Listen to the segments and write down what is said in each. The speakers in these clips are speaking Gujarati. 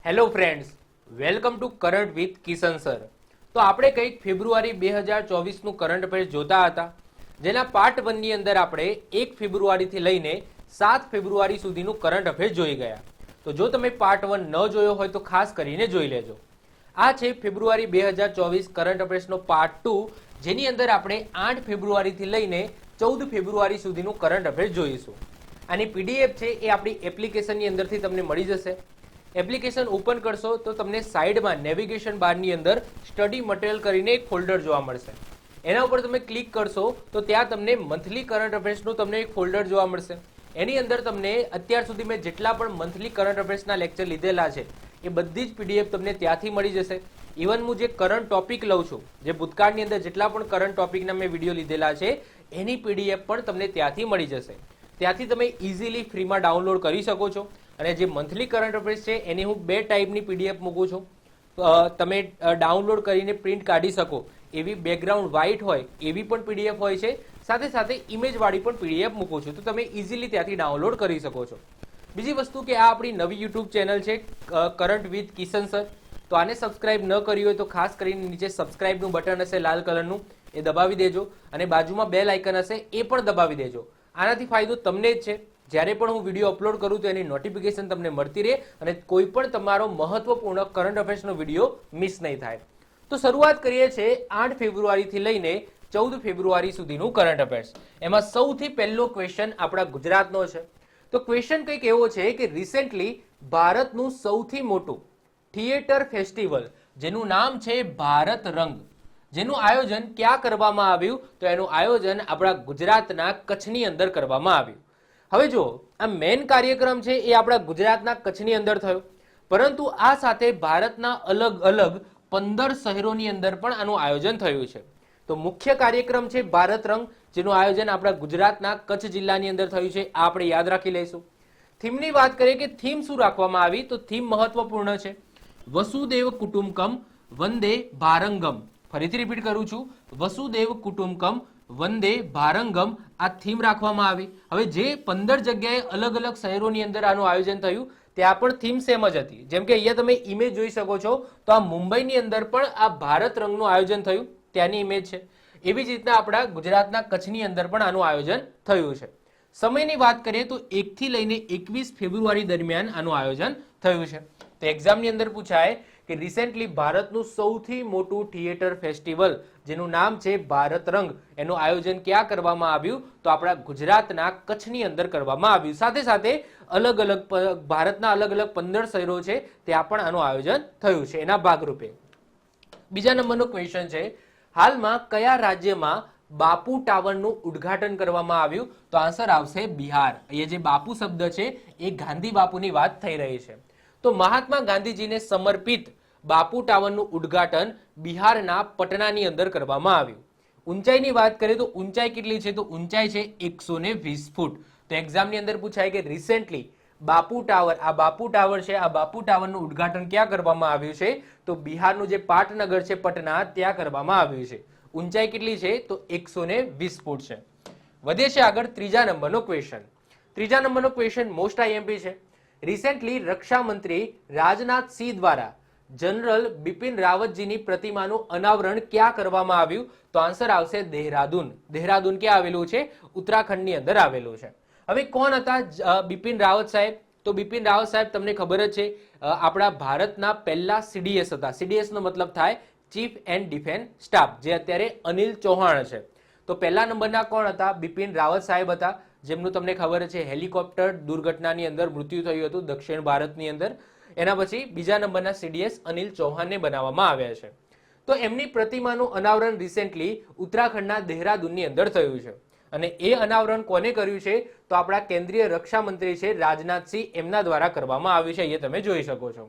Hello friends, welcome to current with Kishan sir. તો આપણે કંઈક ફેબ્રુઆરી 2024નું કરંટ અફેર્સ જોતા હતા, જેના પાર્ટ 1ની અંદર આપણે 1 ફેબ્રુઆરીથી લઈને 7 ફેબ્રુઆરી સુધીનું કરંટ અફેર્સ જોઈ ગયા. તો જો તમે પાર્ટ 1 ન જોયો હોય તો ખાસ કરીને જોઈ લેજો. આ છે ફેબ્રુઆરી 2024 કરંટ અફેર્સનો પાર્ટ 2, જેની અંદર આપણે 8 ફેબ્રુઆરીથી લઈને 14 ફેબ્રુઆરી સુધીનું કરંટ અફેર્સ જોઈશું. આની પીડીએફ છે એ આપણી એપ્લિકેશનની અંદરથી તમને મળી જશે. એપ્લિકેશન ઓપન કરશો તો તમને સાઈડમાં નેવિગેશન બારની અંદર સ્ટડી મટીરિયલ કરીને એક ફોલ્ડર જોવા મળશે. એના ઉપર તમે ક્લિક કરશો તો ત્યાં તમને મંથલી કરંટ અફેર્સનું તમને એક ફોલ્ડર જોવા મળશે. એની અંદર તમને અત્યાર સુધી મેં જેટલા પણ મંથલી કરંટ અફેર્સના લેક્ચર લીધેલા છે એ બધી જ પીડીએફ તમને ત્યાંથી મળી જશે. ઇવન હું જે કરંટ ટોપિક લઉં છું, જે ભૂતકાળની અંદર જેટલા પણ કરંટ ટોપિકના મેં વિડીયો લીધેલા છે એની પીડીએફ પણ તમને ત્યાંથી મળી જશે. ત્યાંથી તમે ઇઝીલી ફ્રીમાં ડાઉનલોડ કરી શકો છો. અને જે મંથલી કરંટ અફેર્સ છે એની હું 2 ટાઈપની પીડીએફ મૂકું છું. તમે ડાઉનલોડ કરીને પ્રિન્ટ કાઢી શકો એવી બેકગ્રાઉન્ડ વ્હાઇટ હોય એવી પણ પીડીએફ હોય છે, સાથે સાથે ઇમેજવાળી પણ પીડીએફ મૂકું છું, તો તમે ઇઝીલી ત્યાંથી ડાઉનલોડ કરી શકો છો. બીજી વસ્તુ કે આ આપણી નવી યુટ્યુબ ચેનલ છે કરંટ વિથ કિશન સર. તો આને સબસ્ક્રાઇબ ન કરી હોય તો ખાસ કરીને નીચે સબસ્ક્રાઇબનું બટન હશે લાલ કલરનું, એ દબાવી દેજો. અને બાજુમાં બેલ આઇકન હશે એ પણ દબાવી દેજો. આનાથી ફાયદો તમને જ છે. જ્યારે પણ હું વિડીયો અપલોડ કરું તો એની નોટિફિકેશન તમને મળતી રહે અને કોઈ પણ તમારો મહત્વપૂર્ણ કરંટ અફેર્સનો વિડીયો મિસ નહીં થાય. તો શરૂઆત કરીએ છીએ 8 ફેબ્રુઆરીથી લઈને 14 ફેબ્રુઆરી સુધીનું કરંટ અફેર્સ. એમાં સૌથી પહેલો ક્વેશ્ચન આપણા ગુજરાતનો છે. તો ક્વેશ્ચન કંઈક એવો છે કે રિસેન્ટલી ભારતનું સૌથી મોટું થિયેટર ફેસ્ટિવલ, જેનું નામ છે ભારત રંગ, જેનું આયોજન ક્યાં કરવામાં આવ્યું? તો એનું આયોજન આપણા ગુજરાતના કચ્છની અંદર કરવામાં આવ્યું. હવે જો આ મેઇન કાર્યક્રમ છે એ આપણા ગુજરાતના કચ્છની અંદર થયો, પરંતુ આ સાથે ભારતના અલગ અલગ 15 શહેરોની અંદર પણ આનું આયોજન થયું છે. તો મુખ્ય કાર્યક્રમ છે ભારત રંગ, જેનું આયોજન આપણા ગુજરાતના કચ્છ જિલ્લાની અંદર થયું છે. આ આપણે યાદ રાખી લઈશું. થીમની વાત કરીએ કે થીમ શું રાખવામાં આવી, તો થીમ મહત્વપૂર્ણ છે, વસુદેવ કુટુંબકમ વંદે ભારંગમ. ફરીથી રિપીટ કરું છું, વસુદેવ કુટુંબકમ વંદે ભારંગમ આ થીમ રાખવામાં આવી. હવે જે 15 જગ્યાએ અલગ અલગ શહેરોની અંદર આનું આયોજન થયું ત્યાં પણ થીમ સેમ જ હતી. જેમ કે અહીંયા તમે ઇમેજ જોઈ શકો છો, તો આ મુંબઈની અંદર પણ આ ભારત રંગનું આયોજન થયું, ત્યાંની ઇમેજ છે. એવી જ રીતના આપણા ગુજરાતના કચ્છની અંદર પણ આનું આયોજન થયું છે. સમયની વાત કરીએ તો 1 થી લઈને 21 ફેબ્રુઆરી દરમિયાન આનું આયોજન થયું છે. તો એક્ઝામની અંદર પૂછાય કે રિસેન્ટલી ભારતનું સૌથી મોટું થિયેટર ફેસ્ટિવલ, જેનું નામ છે ભારત રંગ, એનું આયોજન ક્યાં કરવામાં આવ્યું? તો આપણા ગુજરાતના કચ્છની અંદર કરવામાં આવ્યું. સાથે સાથે અલગ અલગ ભારતના અલગ અલગ 15 શહેરો છે ત્યાં પણ આનું આયોજન થયું છે એના ભાગરૂપે. બીજા નંબરનો ક્વેશ્ચન છે, હાલમાં કયા રાજ્યમાં બાપુ ટાવરનું ઉદ્ઘાટન કરવામાં આવ્યું? તો આન્સર આવશે બિહાર. અહીંયા જે બાપુ શબ્દ છે એ ગાંધી બાપુની વાત થઈ રહી છે. તો મહાત્મા ગાંધીજીને સમર્પિત બાપુ ટાવરનું ઉદ્ઘાટન બિહારના પટનાની અંદર કરવામાં આવ્યું. ઊંચાઈની વાત કરીએ તો ઊંચાઈ કેટલી છે? તો ઊંચાઈ છે 120 ફૂટ. તો એક્ઝામની અંદર પૂછાય કે રિસેન્ટલી બાપુ ટાવર, આ બાપુ ટાવર છે, આ બાપુ ટાવરનું ઉદ્ઘાટન ક્યાં કરવામાં આવ્યું છે? તો બિહારનું જે પાટનગર છે પટના, ત્યાં કરવામાં આવ્યું છે. ઊંચાઈ કેટલી છે? તો 120 ફૂટ છે. વધે છે આગળ ત્રીજા નંબરનો ક્વેશ્ચન. ત્રીજા નંબરનો ક્વેશ્ચન મોસ્ટ આઈએમપી છે. રિસેન્ટલી રક્ષા મંત્રી રાજનાથસિંહ દ્વારા જનરલ બિપિન રાવતજીની પ્રતિમાનું અનાવરણ ક્યાં કરવામાં આવ્યું? તો આન્સર આવશે દહેરાદૂન. દહેરાદૂન ક્યાં આવેલું છે? ઉત્તરાખંડની અંદર આવેલું છે. હવે કોણ હતા બિપિન રાવત સાહેબ? તો બિપિન રાવત સાહેબ તમને ખબર જ છે, આપણા ભારતના પહેલા સીડીએસ હતા. સીડીએસ નો મતલબ થાય ચીફ એન્ડ ડિફેન્સ સ્ટાફ, જે અત્યારે અનિલ ચૌહાણ છે. તો પહેલા નંબરના કોણ હતા? બિપિન રાવત સાહેબ હતા, જેમનું તમને ખબર છે હેલિકોપ્ટર દુર્ઘટનાની અંદર મૃત્યુ થયું હતું દક્ષિણ ભારતની અંદર. એના પછી બીજા નંબરના સીડીએસ અનિલ ચૌહાણને બનાવવામાં આવ્યા છે. તો એમની પ્રતિમાનું અનાવરણ રિસેન્ટલી ઉત્તરાખંડના દહેરાદૂનની અંદર થયું છે. અને એ અનાવરણ કોને કર્યું છે? તો આપણા કેન્દ્રીય રક્ષા મંત્રી છે રાજનાથસિંહ, એમના દ્વારા કરવામાં આવ્યું છે. અહીંયા તમે જોઈ શકો છો.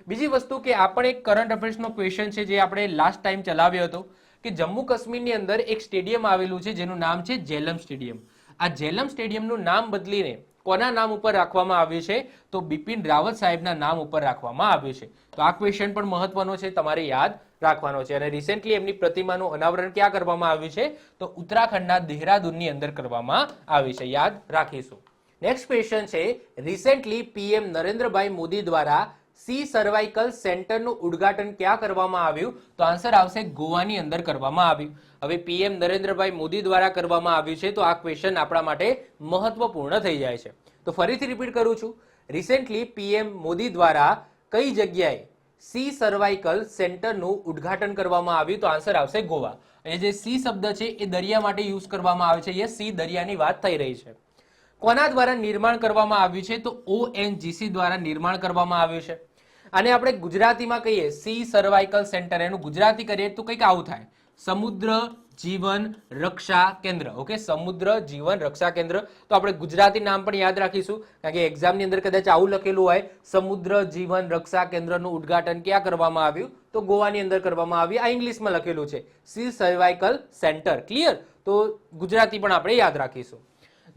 બીજી વસ્તુ કે આ પણ એક કરંટ અફેર્સનો ક્વેશ્ચન છે જે આપણે લાસ્ટ ટાઈમ ચલાવ્યો હતો, કે જમ્મુ કાશ્મીરની અંદર એક સ્ટેડિયમ આવેલું છે જેનું નામ છે જેલમ સ્ટેડિયમ. આ જેલમ સ્ટેડિયમનું નામ બદલીને કોના નામ ઉપર રાખવામાં આવ્યું છે? તો બિપિન રાવત સાહેબના નામ ઉપર રાખવામાં આવ્યું છે. તો આ ક્વેશ્ચન પણ મહત્વનો છે, તમારે યાદ રાખવાનો છે. અને રિસેન્ટલી એમની પ્રતિમાનું અનાવરણ ક્યાં કરવામાં આવ્યું છે? તો ઉત્તરાખંડના દહેરાદૂનની અંદર કરવામાં આવ્યું છે. યાદ રાખીશું. નેક્સ્ટ ક્વેશ્ચન છે, રિસેન્ટલી પીએમ નરેન્દ્રભાઈ મોદી દ્વારા સી સર્વાઇકલ સેન્ટરનું ઉદ્ઘાટન ક્યાં કરવામાં આવ્યું? તો આન્સર આવશે ગોવાની અંદર કરવામાં આવ્યું. હવે પીએમ નરેન્દ્રભાઈ મોદી દ્વારા કરવામાં આવ્યું છે, તો આ ક્વેશ્ચન આપણા માટે મહત્વપૂર્ણ થઈ જાય છે. તો ફરીથી રિપીટ કરું છું, રિસેન્ટલી પીએમ મોદી દ્વારા કઈ જગ્યાએ સી સર્વાઇકલ સેન્ટરનું ઉદ્ઘાટન કરવામાં આવ્યું? તો આન્સર આવશે ગોવા. અને જે સી શબ્દ છે એ દરિયા માટે યુઝ કરવામાં આવે છે. એ સી દરિયાની વાત થઈ રહી છે. કોના દ્વારા નિર્માણ કરવામાં આવ્યું છે? તો ઓએનજીસી દ્વારા નિર્માણ કરવામાં આવ્યું છે. અને આપણે ગુજરાતીમાં કહીએ સી સર્વાઇકલ સેન્ટર, એનું ગુજરાતી કરીએ તો કંઈક આવું થાય, સમુદ્ર જીવન રક્ષા કેન્દ્ર. ઓકે, સમુદ્ર જીવન રક્ષા કેન્દ્ર. તો આપણે ગુજરાતી નામ પણ યાદ રાખીશું, કારણ કે એક્ઝામની અંદર કદાચ આવું લખેલું હોય, સમુદ્ર જીવન રક્ષા કેન્દ્રનું ઉદ્ઘાટન ક્યાં કરવામાં આવ્યું? તો ગોવાની અંદર કરવામાં આવ્યું. આ ઇંગ્લિશમાં લખેલું છે, સી સર્વાઇકલ સેન્ટર. ક્લિયર? તો ગુજરાતી પણ આપણે યાદ રાખીશું.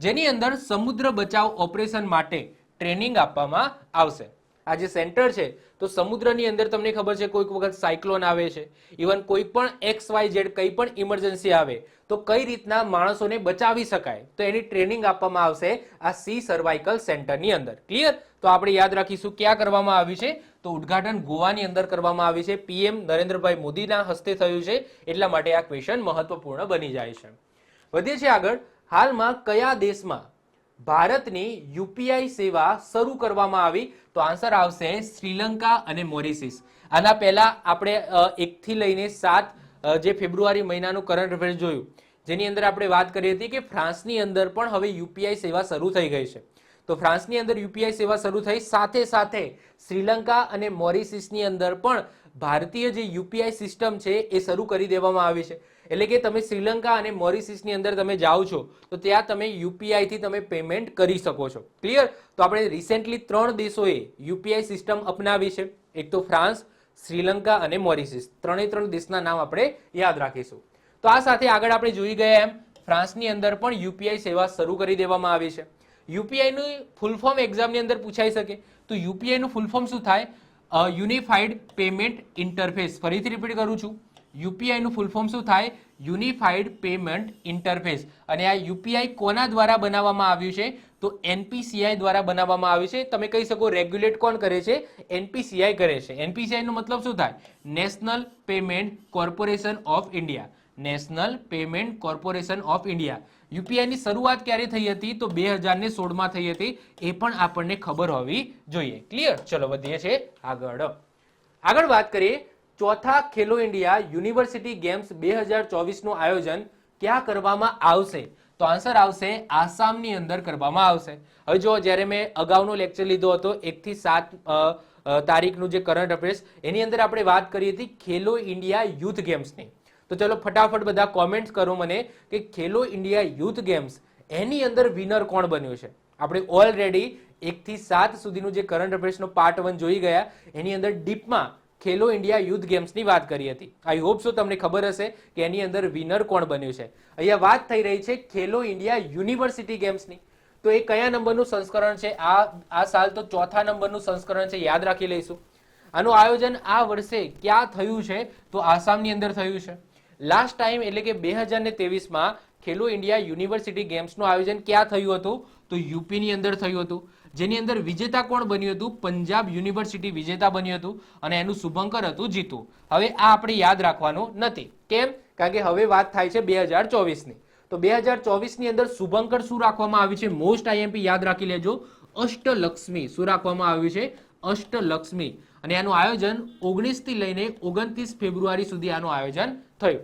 જેની અંદર સમુદ્ર બચાવ ઓપરેશન માટે ટ્રેનિંગ આપવામાં આવશે. આ જે સેન્ટર છે તો સમુદ્રની અંદર તમને ખબર છે કોઈક વખત સાયક્લોન આવે છે, ઇવન કોઈ પણ XYZ કંઈ પણ ઇમરજન્સી આવે તો કઈ રીતના માણસોને બચાવી શકાય, તો એની ટ્રેનિંગ આપવામાં આવશે આ સી સર્વાઇકલ સેન્ટરની અંદર. ક્લિયર? તો આપણે યાદ રાખીશું ક્યાં કરવામાં આવ્યું છે? તો ઉદ્ઘાટન ગોવાની અંદર કરવામાં આવ્યું છે. પીએમ નરેન્દ્રભાઈ મોદીના હસ્તે થયું છે, એટલા માટે આ ક્વેશ્ચન મહત્વપૂર્ણ બની જાય છે. વધીએ છીએ આગળ. હાલમાં કયા દેશમાં ભારતની યુપીઆઈ સેવા શરૂ કરવામાં આવી? તો આન્સર આવશે શ્રીલંકા અને મોરિશિયસ. આના પહેલા આપણે 1 થી લઈને 7 જે ફેબ્રુઆરી મહિનાનું કરંટ અફેર્સ જોયું, જેની અંદર આપણે વાત કરી હતી કે ફ્રાન્સની અંદર પણ હવે યુપીઆઈ સેવા શરૂ થઈ ગઈ છે. તો ફ્રાન્સની અંદર યુપીઆઈ સેવા શરૂ થઈ, સાથે સાથે શ્રીલંકા અને મોરિશિયસની અંદર પણ ભારતીય જે યુપીઆઈ સિસ્ટમ છે એ શરૂ કરી દેવામાં આવી છે. એટલે કે તમે શ્રીલંકા અને મોરિશિયસની અંદર તમે જાઓ છો તો ત્યાં તમે યુપીઆઈથી તમે પેમેન્ટ કરી શકો છો. ક્લિયર? તો આપણે રિસેન્ટલી 3 દેશોએ યુપીઆઈ સિસ્ટમ અપનાવી છે. એક તો ફ્રાન્સ, શ્રીલંકા અને મોરિશિયસ. 3 દેશના નામ આપણે યાદ રાખીશું. તો આ સાથે આગળ આપણે જોઈ ગયા એમ ફ્રાન્સની અંદર પણ યુપીઆઈ સેવા શરૂ કરી દેવામાં આવી છે. યુપીઆઈનું ફૂલ ફોર્મ એક્ઝામની અંદર પૂછાઈ શકે. તો યુપીઆઈનું ફૂલ ફોર્મ શું થાય? Unified payment interface. ફરીથી રિપીટ કરું છું, યુપીઆઈનું ફૂલ ફોર્મ શું થાય? Unified payment interface. અને આ યુપીઆઈ કોના દ્વારા બનાવવામાં આવ્યું છે? તો એનપીસીઆઈ દ્વારા બનાવવામાં આવ્યું છે. તમે કહી શકો રેગ્યુલેટ કોણ કરે છે? એનપીસીઆઈ કરે છે. એનપીસીઆઈ નો મતલબ શું થાય? National payment corporation of India. National payment corporation of India. UPI ની શરૂઆત ક્યારે થઈ હતી? તો 2016 માં થઈ હતી. એ પણ આપણને ખબર હોવી જોઈએ. ક્લિયર? ચલો વધીએ છીએ આગળ વાત કરીએ. ચોથા ખેલો ઇન્ડિયા યુનિવર્સિટી ગેમ્સ 2024 નું આયોજન ક્યાં કરવામાં આવશે? તો આન્સર આવશે આસામની અંદર કરવામાં આવશે. હવે જો જ્યારે મેં અગાઉનો લેક્ચર લીધો હતો 1 થી 7 તારીખનું જે કરંટ અફેર્સ, એની અંદર આપણે વાત કરી હતી ખેલો ઇન્ડિયા યુથ ગેમ્સની. તો ચલો ફટાફટ બધા કોમેન્ટ્સ કરો મને કે ખેલો ઇન્ડિયા યુથ ગેમ્સ એની અંદર વિનર કોણ બન્યું છે? આપણે ઓલરેડી 1 થી 7 સુધીનું જે કરંટ અફેર્સનો પાર્ટ 1 જોઈ ગયા, એની અંદર ડીપમાં ખેલો ઇન્ડિયા યુથ ગેમ્સની વાત કરી હતી. આઈ હોપ સો તમને ખબર હશે કે એની અંદર વિનર કોણ બન્યું છે. અહીંયા વાત થઈ રહી છે ખેલો ઇન્ડિયા યુનિવર્સિટી ગેમ્સની. તો એ કયા નંબરનું સંસ્કરણ છે? આ સાલ તો 4થા નંબરનું સંસ્કરણ છે, યાદ રાખી લઈશું. આનું આયોજન આ વર્ષે ક્યાં થયું છે? તો આસામની અંદર થયું છે. લાસ્ટ ટાઈમ એટલે કે 2023માં ખેલો ઇન્ડિયા યુનિવર્સિટી ગેમ્સનું આયોજન ક્યાં થયું હતું? તો યુપીની અંદર થયું હતું. જેની અંદર વિજેતા કોણ બન્યું હતું? પંજાબ યુનિવર્સિટી વિજેતા બન્યું હતું અને એનું શુભંકર હતું જીતુ. હવે આ આપણે યાદ રાખવાનું નથી. કેમ? કારણ કે હવે વાત થાય છે 2024ની. તો 2024ની અંદર શુભંકર શું રાખવામાં આવ્યું છે? મોસ્ટ આઈએમપી યાદ રાખી લેજો, અષ્ટલક્ષ્મી. શું રાખવામાં આવ્યું છે? અષ્ટલક્ષ્મી. અને આનું આયોજન 19 થી લઈને 29 ફેબ્રુઆરી સુધી આનું આયોજન થયું.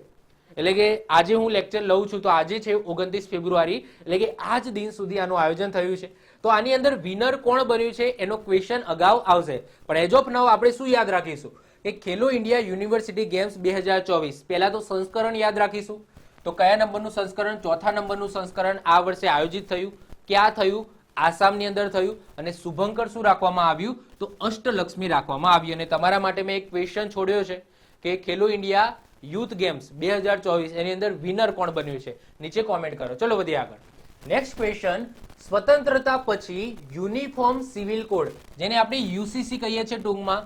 એટલે કે આજે હું લેક્ચર લઉં છું તો આજે છે 29 ફેબ્રુઆરી, એટલે કે આજ દિન સુધી આનું આયોજન થયું છે. તો આની અંદર વિનર કોણ બન્યું છે એનો ક્વેશ્ચન અગાઉ આવશે, પણ એજ ઓફ નાઉ આપણે શું યાદ રાખીશું કે ખેલો ઇન્ડિયા યુનિવર્સિટી ગેમ્સ 2024. પહેલા તો સંસ્કરણ યાદ રાખીશું. તો કયા નંબરનું સંસ્કરણ? 4થા નંબરનું સંસ્કરણ આ વર્ષે આયોજિત થયું. ક્યાં થયું? આસામની અંદર થયું. અને શુભંકર શું રાખવામાં આવ્યું? તો અષ્ટલક્ષ્મી રાખવામાં આવ્યું. અને તમારા માટે મેં એક ક્વેશ્ચન છોડ્યો છે કે ખેલો ઇન્ડિયા યુથ ગેમ્સ 2024 એની અંદર વિનર કોણ બન્યું છે? નીચે કોમેન્ટ કરો. ચલો વધીએ આગળ. નેક્સ્ટ ક્વેશ્ચન, સ્વતંત્રતા પછી યુનિફોર્મ સિવિલ કોડ, જેને આપણે યુસીસી કહીએ છીએ ટૂંકમાં,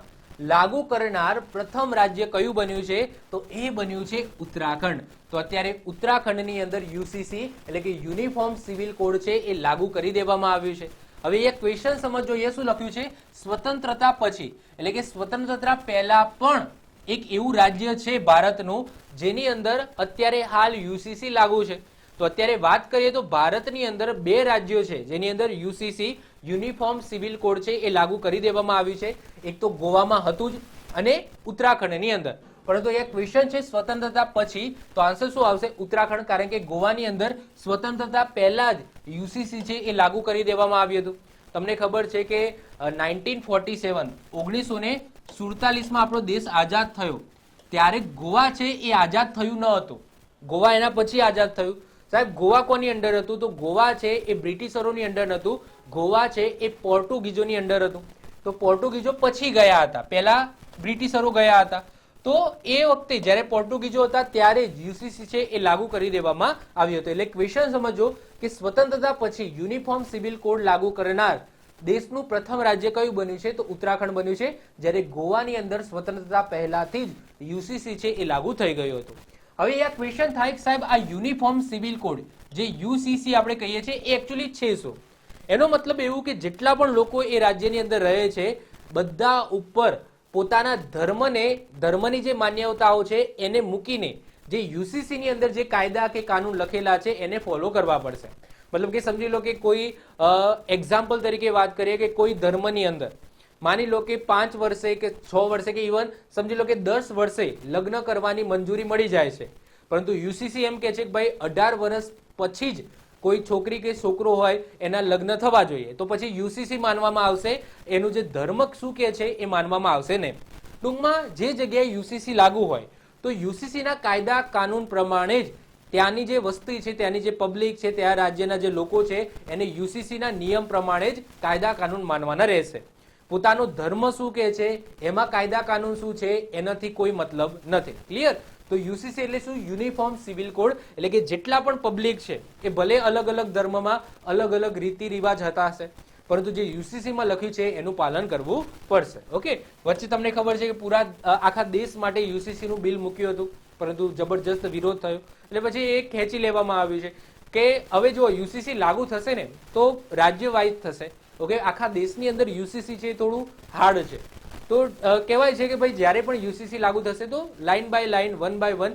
લાગુ કરનાર પ્રથમ રાજ્ય કયું બન્યું છે? તો એ બન્યું છે ઉત્તરાખંડ. તો અત્યારે ઉત્તરાખંડની અંદર યુસીસી એટલે કે યુનિફોર્મ સિવિલ કોડ છે એ લાગુ કરી દેવામાં આવ્યું છે. હવે એક ક્વેશ્ચન સમજો, એ શું લખ્યું છે? સ્વતંત્રતા પછી, એટલે કે સ્વતંત્રતા પહેલા પણ એક એવું રાજ્ય છે ભારતનું જેની અંદર અત્યારે હાલ યુસીસી લાગુ છે. તો અત્યારે વાત કરીએ તો ભારતની અંદર 2 રાજ્યો છે જેની અંદર યુસીસી યુનિફોર્મ સિવિલ કોડ છે એ લાગુ કરી દેવામાં આવ્યું છે. એક તો ગોવામાં હતું જ અને ઉત્તરાખંડની અંદર. પરંતુ એક ક્વેશ્ચન છે સ્વતંત્રતા પછી, તો આન્સર શું આવશે? ઉત્તરાખંડ, કારણ કે ગોવાની અંદર સ્વતંત્રતા પહેલા જ યુસીસી છે એ લાગુ કરી દેવામાં આવ્યું હતું. તમને ખબર છે કે 1947 1947માં આપણો દેશ આઝાદ થયો ત્યારે ગોવા છે એ આઝાદ થયું ન હતું. ગોવા એના પછી આઝાદ થયું. સાહેબ ગોવા કોની અંડર હતું? તો ગોવા છે એ બ્રિટિશરોની અંડર નહોતું, ગોવા છે એ પોર્ટુગીઝોની અંડર હતું. તો પોર્ટુગીઝો પછી ગયા હતા, પહેલા બ્રિટિશરો ગયા હતા. તો એ વખતે જ્યારે પોર્ટુગીઝો હતા ત્યારે જ યુસીસી છે એ લાગુ કરી દેવામાં આવ્યું હતું. એટલે ક્વેશ્ચન સમજો કે સ્વતંત્રતા પછી યુનિફોર્મ સિવિલ કોડ લાગુ કરનાર દેશનું પ્રથમ રાજ્ય કયું બન્યું છે? તો ઉત્તરાખંડ બન્યું છે, જ્યારે ગોવાની અંદર સ્વતંત્રતા પહેલાથી જ યુસીસી છે એ લાગુ થઈ ગયું હતું. હવે આ ક્વેશ્ચન થાય કે સાહેબ આ યુનિફોર્મ સિવિલ કોડ જે યુસીસી આપણે કહીએ છીએ એ એકચ્યુઅલી છે શું? એનો મતલબ એવું કે જેટલા પણ લોકો એ રાજ્યની અંદર રહે છે બધા ઉપર પોતાના ધર્મની જે માન્યતાઓ છે એને મૂકીને જે યુસીસી ની અંદર જે કાયદા કે કાનૂન લખેલા છે એને ફોલો કરવા પડશે. મતલબ કે સમજી લો કે કોઈ એક્ઝામ્પલ તરીકે વાત કરીએ કે કોઈ ધર્મની અંદર માની લો કે 5 વર્ષે કે 6 વર્ષે કે ઇવન સમજી લો કે 10 વર્ષે લગ્ન કરવાની મંજૂરી મળી જાય છે, પરંતુ યુસીસી એમ કે છે કે ભાઈ 18 વર્ષ પછી જ કોઈ છોકરી કે છોકરો હોય એના લગ્ન થવા જોઈએ. તો પછી યુસીસી માનવામાં આવશે, એનું જે ધર્મ શું કે છે એ માનવામાં આવશે નહીં. ટૂંકમાં જે જગ્યાએ યુસીસી લાગુ હોય તો યુસીસીના કાયદા કાનૂન પ્રમાણે જ ત્યાંની જે વસ્તી છે, ત્યાંની જે પબ્લિક છે, ત્યાં રાજ્યના જે લોકો છે એને યુસીસીના નિયમ પ્રમાણે જ કાયદા કાનૂન માનવાના રહેશે. પોતાનો ધર્મ શું કે છે એમાં કાયદા કાનૂન શું છે એનાથી કોઈ મતલબ નથી. ક્લિયર? તો યુસીસી એટલે શું? Uniform civil code. એટલે કે જેટલા પણ પબ્લિક છે એ ભલે અલગ અલગ ધર્મમાં અલગ અલગ રીતિ રિવાજ હતા હશે, પરંતુ જે યુસીસીમાં લખ્યું છે એનું પાલન કરવું પડશે. ઓકે, વચ્ચે તમને ખબર છે કે પૂરા આખા દેશ માટે યુસીસી નું બિલ મૂક્યું હતું, પરંતુ જબરજસ્ત વિરોધ થયો એટલે પછી એ ખેંચી લેવામાં આવ્યું છે કે હવે જો યુસીસી લાગુ થશે ને તો રાજ્ય વાઇઝ થશે. ઓકે, આખા દેશની અંદર યુસીસી છે થોડું હાર્ડ છે. તો કહેવાય છે કે ભાઈ જ્યારે પણ યુસીસી લાગુ થશે તો line by line, one by one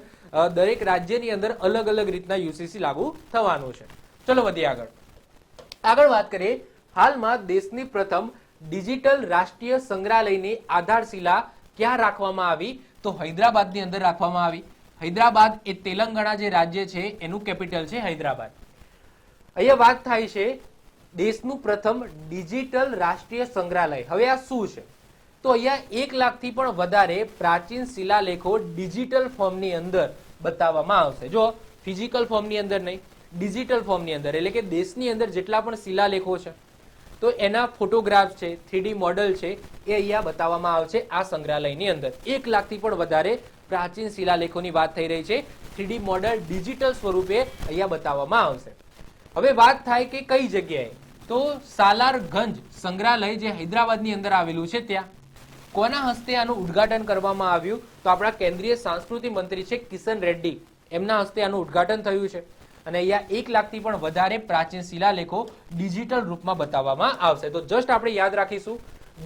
દરેક રાજ્યની અંદર અલગ અલગ રીતના યુસીસી લાગુ થવાનું છે. ચલો વધીએ આગળ વાત કરીએ. હાલમાં દેશની પ્રથમ ડિજિટલ રાષ્ટ્રીય સંગ્રહાલયની આધારશિલા ક્યાં રાખવામાં આવી? તો હૈદરાબાદની અંદર રાખવામાં આવી. હૈદરાબાદ એ તેલંગાણા જે રાજ્ય છે એનું કેપિટલ છે હૈદરાબાદ. અહીંયા વાત થાય છે દેશનું પ્રથમ ડિજિટલ રાષ્ટ્રીય સંગ્રહાલય. હવે આ શું છે? તો અહીંયા 1 લાખથી પણ વધારે પ્રાચીન શિલાલેખો ડિજિટલ ફોર્મની અંદર બતાવવામાં આવશે. જો ફિઝિકલ ફોર્મની અંદર નહીં, ડિજિટલ ફોર્મની અંદર, એટલે કે દેશની અંદર જેટલા પણ શિલાલેખો છે તો એના ફોટોગ્રાફ છે, 3D મોડલ છે એ અહીંયા બતાવવામાં આવશે આ સંગ્રહાલયની અંદર. 1 લાખથી પણ વધારે પ્રાચીન શિલાલેખોની વાત થઈ રહી છે. 3D મોડલ ડિજિટલ સ્વરૂપે અહીંયા બતાવવામાં આવશે. હવે વાત થાય કે કઈ જગ્યાએ? તો સાલારગંજ સંગ્રહાલય જે હૈદરાબાદની અંદર આવેલું છે ત્યાં કોના હસ્તે આનું ઉદ્ઘાટન કરવામાં આવ્યું? તો આપણા કેન્દ્રીય સાંસ્કૃતિક મંત્રી છે કિશન રેડ્ડી, એમના હસ્તે આનું ઉદ્ઘાટન થયું છે. અને અહીંયા 1 લાખથી પણ વધારે પ્રાચીન શિલાલેખો ડિજિટલ રૂપમાં બતાવવામાં આવશે. તો જસ્ટ આપણે યાદ રાખીશું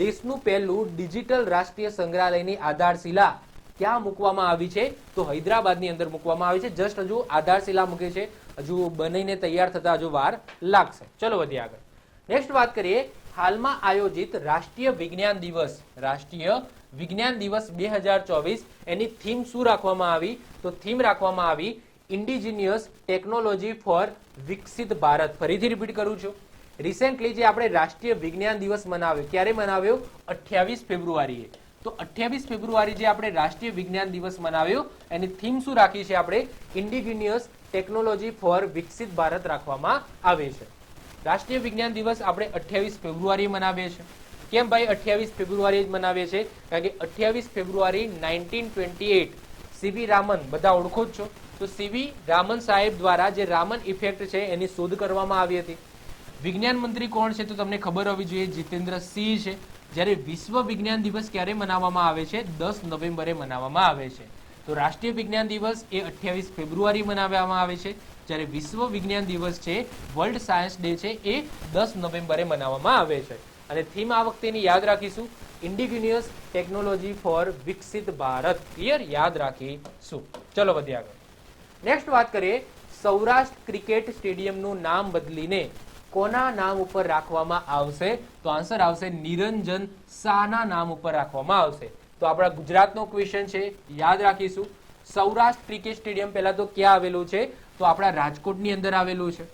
દેશનું પહેલું ડિજિટલ રાષ્ટ્રીય સંગ્રહાલયની આધારશિલા ક્યાં મૂકવામાં આવી છે? તો હૈદરાબાદની અંદર મૂકવામાં આવી છે. જસ્ટ હજુ આધારશિલા મૂકી છે, હજુ બનીને તૈયાર થતા હજુ વાર લાગશે. ચલો વધીએ આગળ. નેક્સ્ટ વાત કરીએ. હાલમાં આયોજિત રાષ્ટ્રીય વિજ્ઞાન દિવસ 2024 એની થીમ શું રાખવામાં આવી? તો થીમ રાખવામાં આવી ઇન્ડિજિનિયસ ટેકનોલોજી ફોર વિકસિત ભારત. ફરીથી રિપીટ કરું છું, રિસેન્ટલી જે આપણે રાષ્ટ્રીય વિજ્ઞાન દિવસ મનાવ્યો, ક્યારે મનાવ્યો? 28 ફેબ્રુઆરીએ. તો 28 ફેબ્રુઆરી જે આપણે રાષ્ટ્રીય વિજ્ઞાન દિવસ મનાવ્યો એની થીમ શું રાખી છે આપણે? ઇન્ડિજિનિયસ ટેકનોલોજી ફોર વિકસિત ભારત રાખવામાં આવે છે. રાષ્ટ્રીય વિજ્ઞાન દિવસ આપણે 28 ફેબ્રુઆરીએ મનાવીએ છીએ. કેમ ભાઈ 28 ફેબ્રુઆરીએ જ મનાવીએ છીએ? કારણ કે 28 ફેબ્રુઆરી 1928 સીવી રામન, બધા ઓળખો જ છો. તો સીવી રામન સાહેબ દ્વારા જે રામન ઇફેક્ટ છે એની શોધ કરવામાં આવી હતી. વિજ્ઞાન મંત્રી કોણ છે? તો તમને ખબર હોવી જોઈએ, જીતેન્દ્ર સિંહ છે. જ્યારે વિશ્વ વિજ્ઞાન દિવસ ક્યારે મનાવવામાં આવે છે? 10 નવેમ્બરે મનાવવામાં આવે છે. તો રાષ્ટ્રીય વિજ્ઞાન દિવસ એ 28 ફેબ્રુઆરી મનાવવામાં આવે છે, જ્યારે વિશ્વ વિજ્ઞાન દિવસ છે, વર્લ્ડ સાયન્સ ડે છે, એ 10 નવેમ્બરે મનાવવામાં આવે છે. અને થીમ આ વખતેની યાદ રાખીશું, ઇન્ડિજિનિયસ ટેકનોલોજી ફોર વિકસિત ભારત. ક્લિયર? યાદ રાખીશું. ચલો વધીએ આગળ. નેક્સ્ટ વાત કરીએ, સૌરાષ્ટ્ર ક્રિકેટ સ્ટેડિયમનું નામ બદલીને કોના નામ ઉપર રાખવામાં આવશે? તો આન્સર આવશે નિરંજન શાહના નામ ઉપર રાખવામાં આવશે. તો આપણા ગુજરાતનો ક્વેશ્ચન છે, યાદ રાખીશું. સૌરાષ્ટ્ર ક્રિકેટ સ્ટેડિયમ પહેલા તો ક્યાં આવેલું છે? તો આપણા રાજકોટની અંદર આવેલું છે.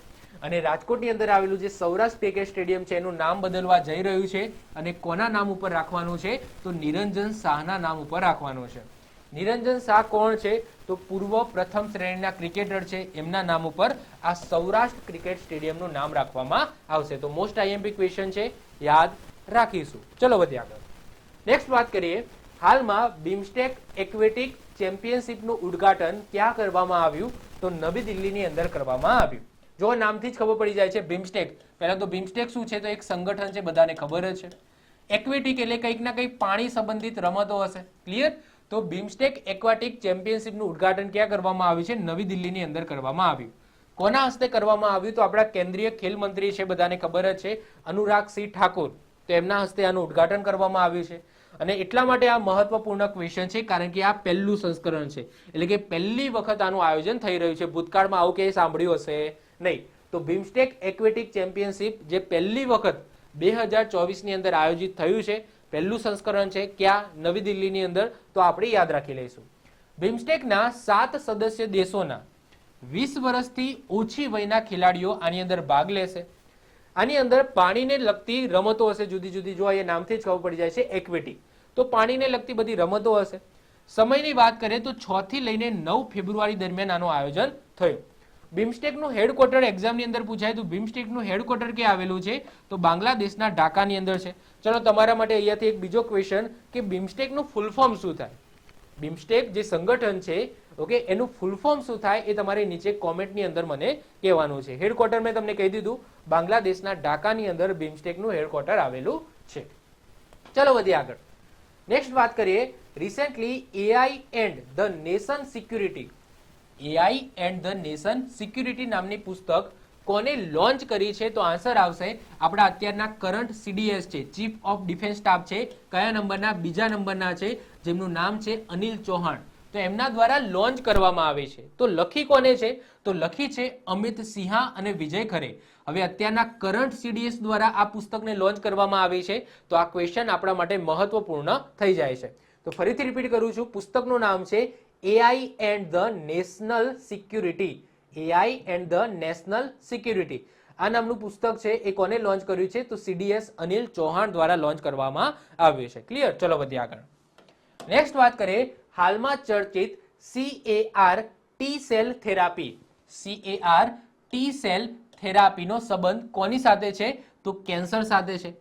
અને રાજકોટની અંદર આવેલું જે સૌરાષ્ટ્ર ક્રિકેટ સ્ટેડિયમ છે એનું નામ બદલવા જઈ રહ્યું છે. અને કોના નામ ઉપર રાખવાનું છે? તો નિરંજન શાહના નામ ઉપર રાખવાનું છે. નિરંજન શાહ કોણ છે? તો પૂર્વ પ્રથમ શ્રેણીના ક્રિકેટર છે, એમના નામ ઉપર આ સૌરાષ્ટ્ર ક્રિકેટ સ્ટેડિયમનું નામ રાખવામાં આવશે. તો મોસ્ટ આઈએમપી ક્વેશ્ચન છે, યાદ રાખીશું. ચલો વધીએ આગળ. નેક્સ્ટ વાત કરીએ, હાલમાં બિમસ્ટેક એક્વેટિક ચેમ્પિયનશિપનું ઉદ્ઘાટન ક્યાં કરવામાં આવ્યું? તો નવી દિલ્હીની અંદર કરવામાં આવ્યું. જો નામથી જ ખબર પડી જાય છે બિમસ્ટેક. પહેલા તો બિમસ્ટેક શું છે? તો એક સંગઠન છે, બધાને ખબર જ છે. એક્વેટિક એટલે કંઈક ના કંઈક પાણી સંબંધિત રમતો હશે. ક્લિયર? તો બિમસ્ટેક એક્વાટિક ચેમ્પિયનશિપનું ઉદ્ઘાટન ક્યાં કરવામાં આવ્યું છે? નવી દિલ્હીની અંદર કરવામાં આવ્યું. કોના હસ્તે કરવામાં આવ્યું? તો આપણા કેન્દ્રીય ખેલ મંત્રી છે, બધાને ખબર જ છે, અનુરાગસિંહ ઠાકુર. તો એમના હસ્તે આનું ઉદ્ઘાટન કરવામાં આવ્યું છે. અને એટલા માટે આ મહત્વપૂર્ણ ક્વેશ્ચન છે, કારણ કે આ પહેલું સંસ્કરણ છે, એટલે કે પહેલી વખત આનું આયોજન થઈ રહ્યું છે. ભૂતકાળમાં આવું ક્યાંય સાંભળ્યું હશે નહીં. તો બિમસ્ટેક એક્વેટિક ચેમ્પિયનશિપ જે પહેલી વખત 2024 ની અંદર આયોજિત થયું છે, પહેલું સંસ્કરણ છે, ક્યાં? નવી દિલ્હીની અંદર. તો આપણે યાદ રાખી લઈશું. બિમસ્ટેકના 7 સદસ્ય દેશોના 20 વર્ષથી ઓછી વયના ખેલાડીઓ આની અંદર ભાગ લેશે. આની અંદર પાણીને લગતી રમતો હશે, જુદી જુદી. જો એ નામથી જ ખબર પડી જાય છે, એક્વેટિક. તો પાણીને લગતી બધી રમતો હશે. સમયની વાત કરીએ તો 6 થી લઈને 9 ફેબ્રુઆરી દરમિયાન આનું આયોજન થયું. બિમસ્ટેકનું હેડક્વાર્ટર એક્ઝામની અંદર પૂછાય તો બિમસ્ટેકનું હેડક્વાર્ટર ક્યાં આવેલું છે? તો બાંગ્લાદેશના ઢાકાની અંદર છે. ચલો તમારા માટે અહીંયાથી એક બીજો ક્વેશ્ચન કે બિમસ્ટેકનું ફૂલ ફોર્મ શું થાય? બિમસ્ટેક જે સંગઠન છે, ઓકે, એનું ફૂલ ફોર્મ શું થાય એ તમારે નીચે કોમેન્ટની અંદર મને કહેવાનું છે. હેડક્વાર્ટર મેં તમને કહી દીધું, બાંગ્લાદેશના ઢાકાની અંદર બિમસ્ટેકનું હેડક્વાર્ટર આવેલું છે. ચલો વધીએ આગળ. નેક્સ્ટ વાત કરીએ, recently AI and the nation security, AI and the nation security નામની પુસ્તક કોને લોન્ચ કરી છે? તો આન્સર આવશે આપણા અત્યારના કરંટ સીડીએસ છે, ચીફ ઓફ ડિફેન્સ સ્ટાફ છે. કયા નંબરના? બીજા નંબરના છે, જેમનું નામ છે અનિલ ચૌહાણ. તો એમના દ્વારા લોન્ચ કરવામાં આવે છે. તો લખી કોને છે? તો લખી છે અમિત સિંહા અને વિજય ખરે. હવે અત્યારના કરંટ સીડીએસ દ્વારા આ પુસ્તકને લોન્ચ કરવામાં આવી છે. તો આ ક્વેશ્ચન આપણા માટે મહત્વપૂર્ણ થઈ જાય છે. તો ફરીથી રિપીટ કરું છું, પુસ્તકનું નામ છે AI and the national security. AI and the national security આ નામનું પુસ્તક છે. એ કોને લોન્ચ કર્યું છે? તો સીડીએસ અનિલ ચૌહાણ દ્વારા લોન્ચ કરવામાં આવ્યું છે. ક્લિયર? ચલો વધીએ આગળ. નેક્સ્ટ વાત કરીએ, હાલમાં ચર્ચિત CAR T cell therapy, CAR T cell થેરાપીનો સંબંધ કોની સાથે છે? તો કેન્સર સાથે છે.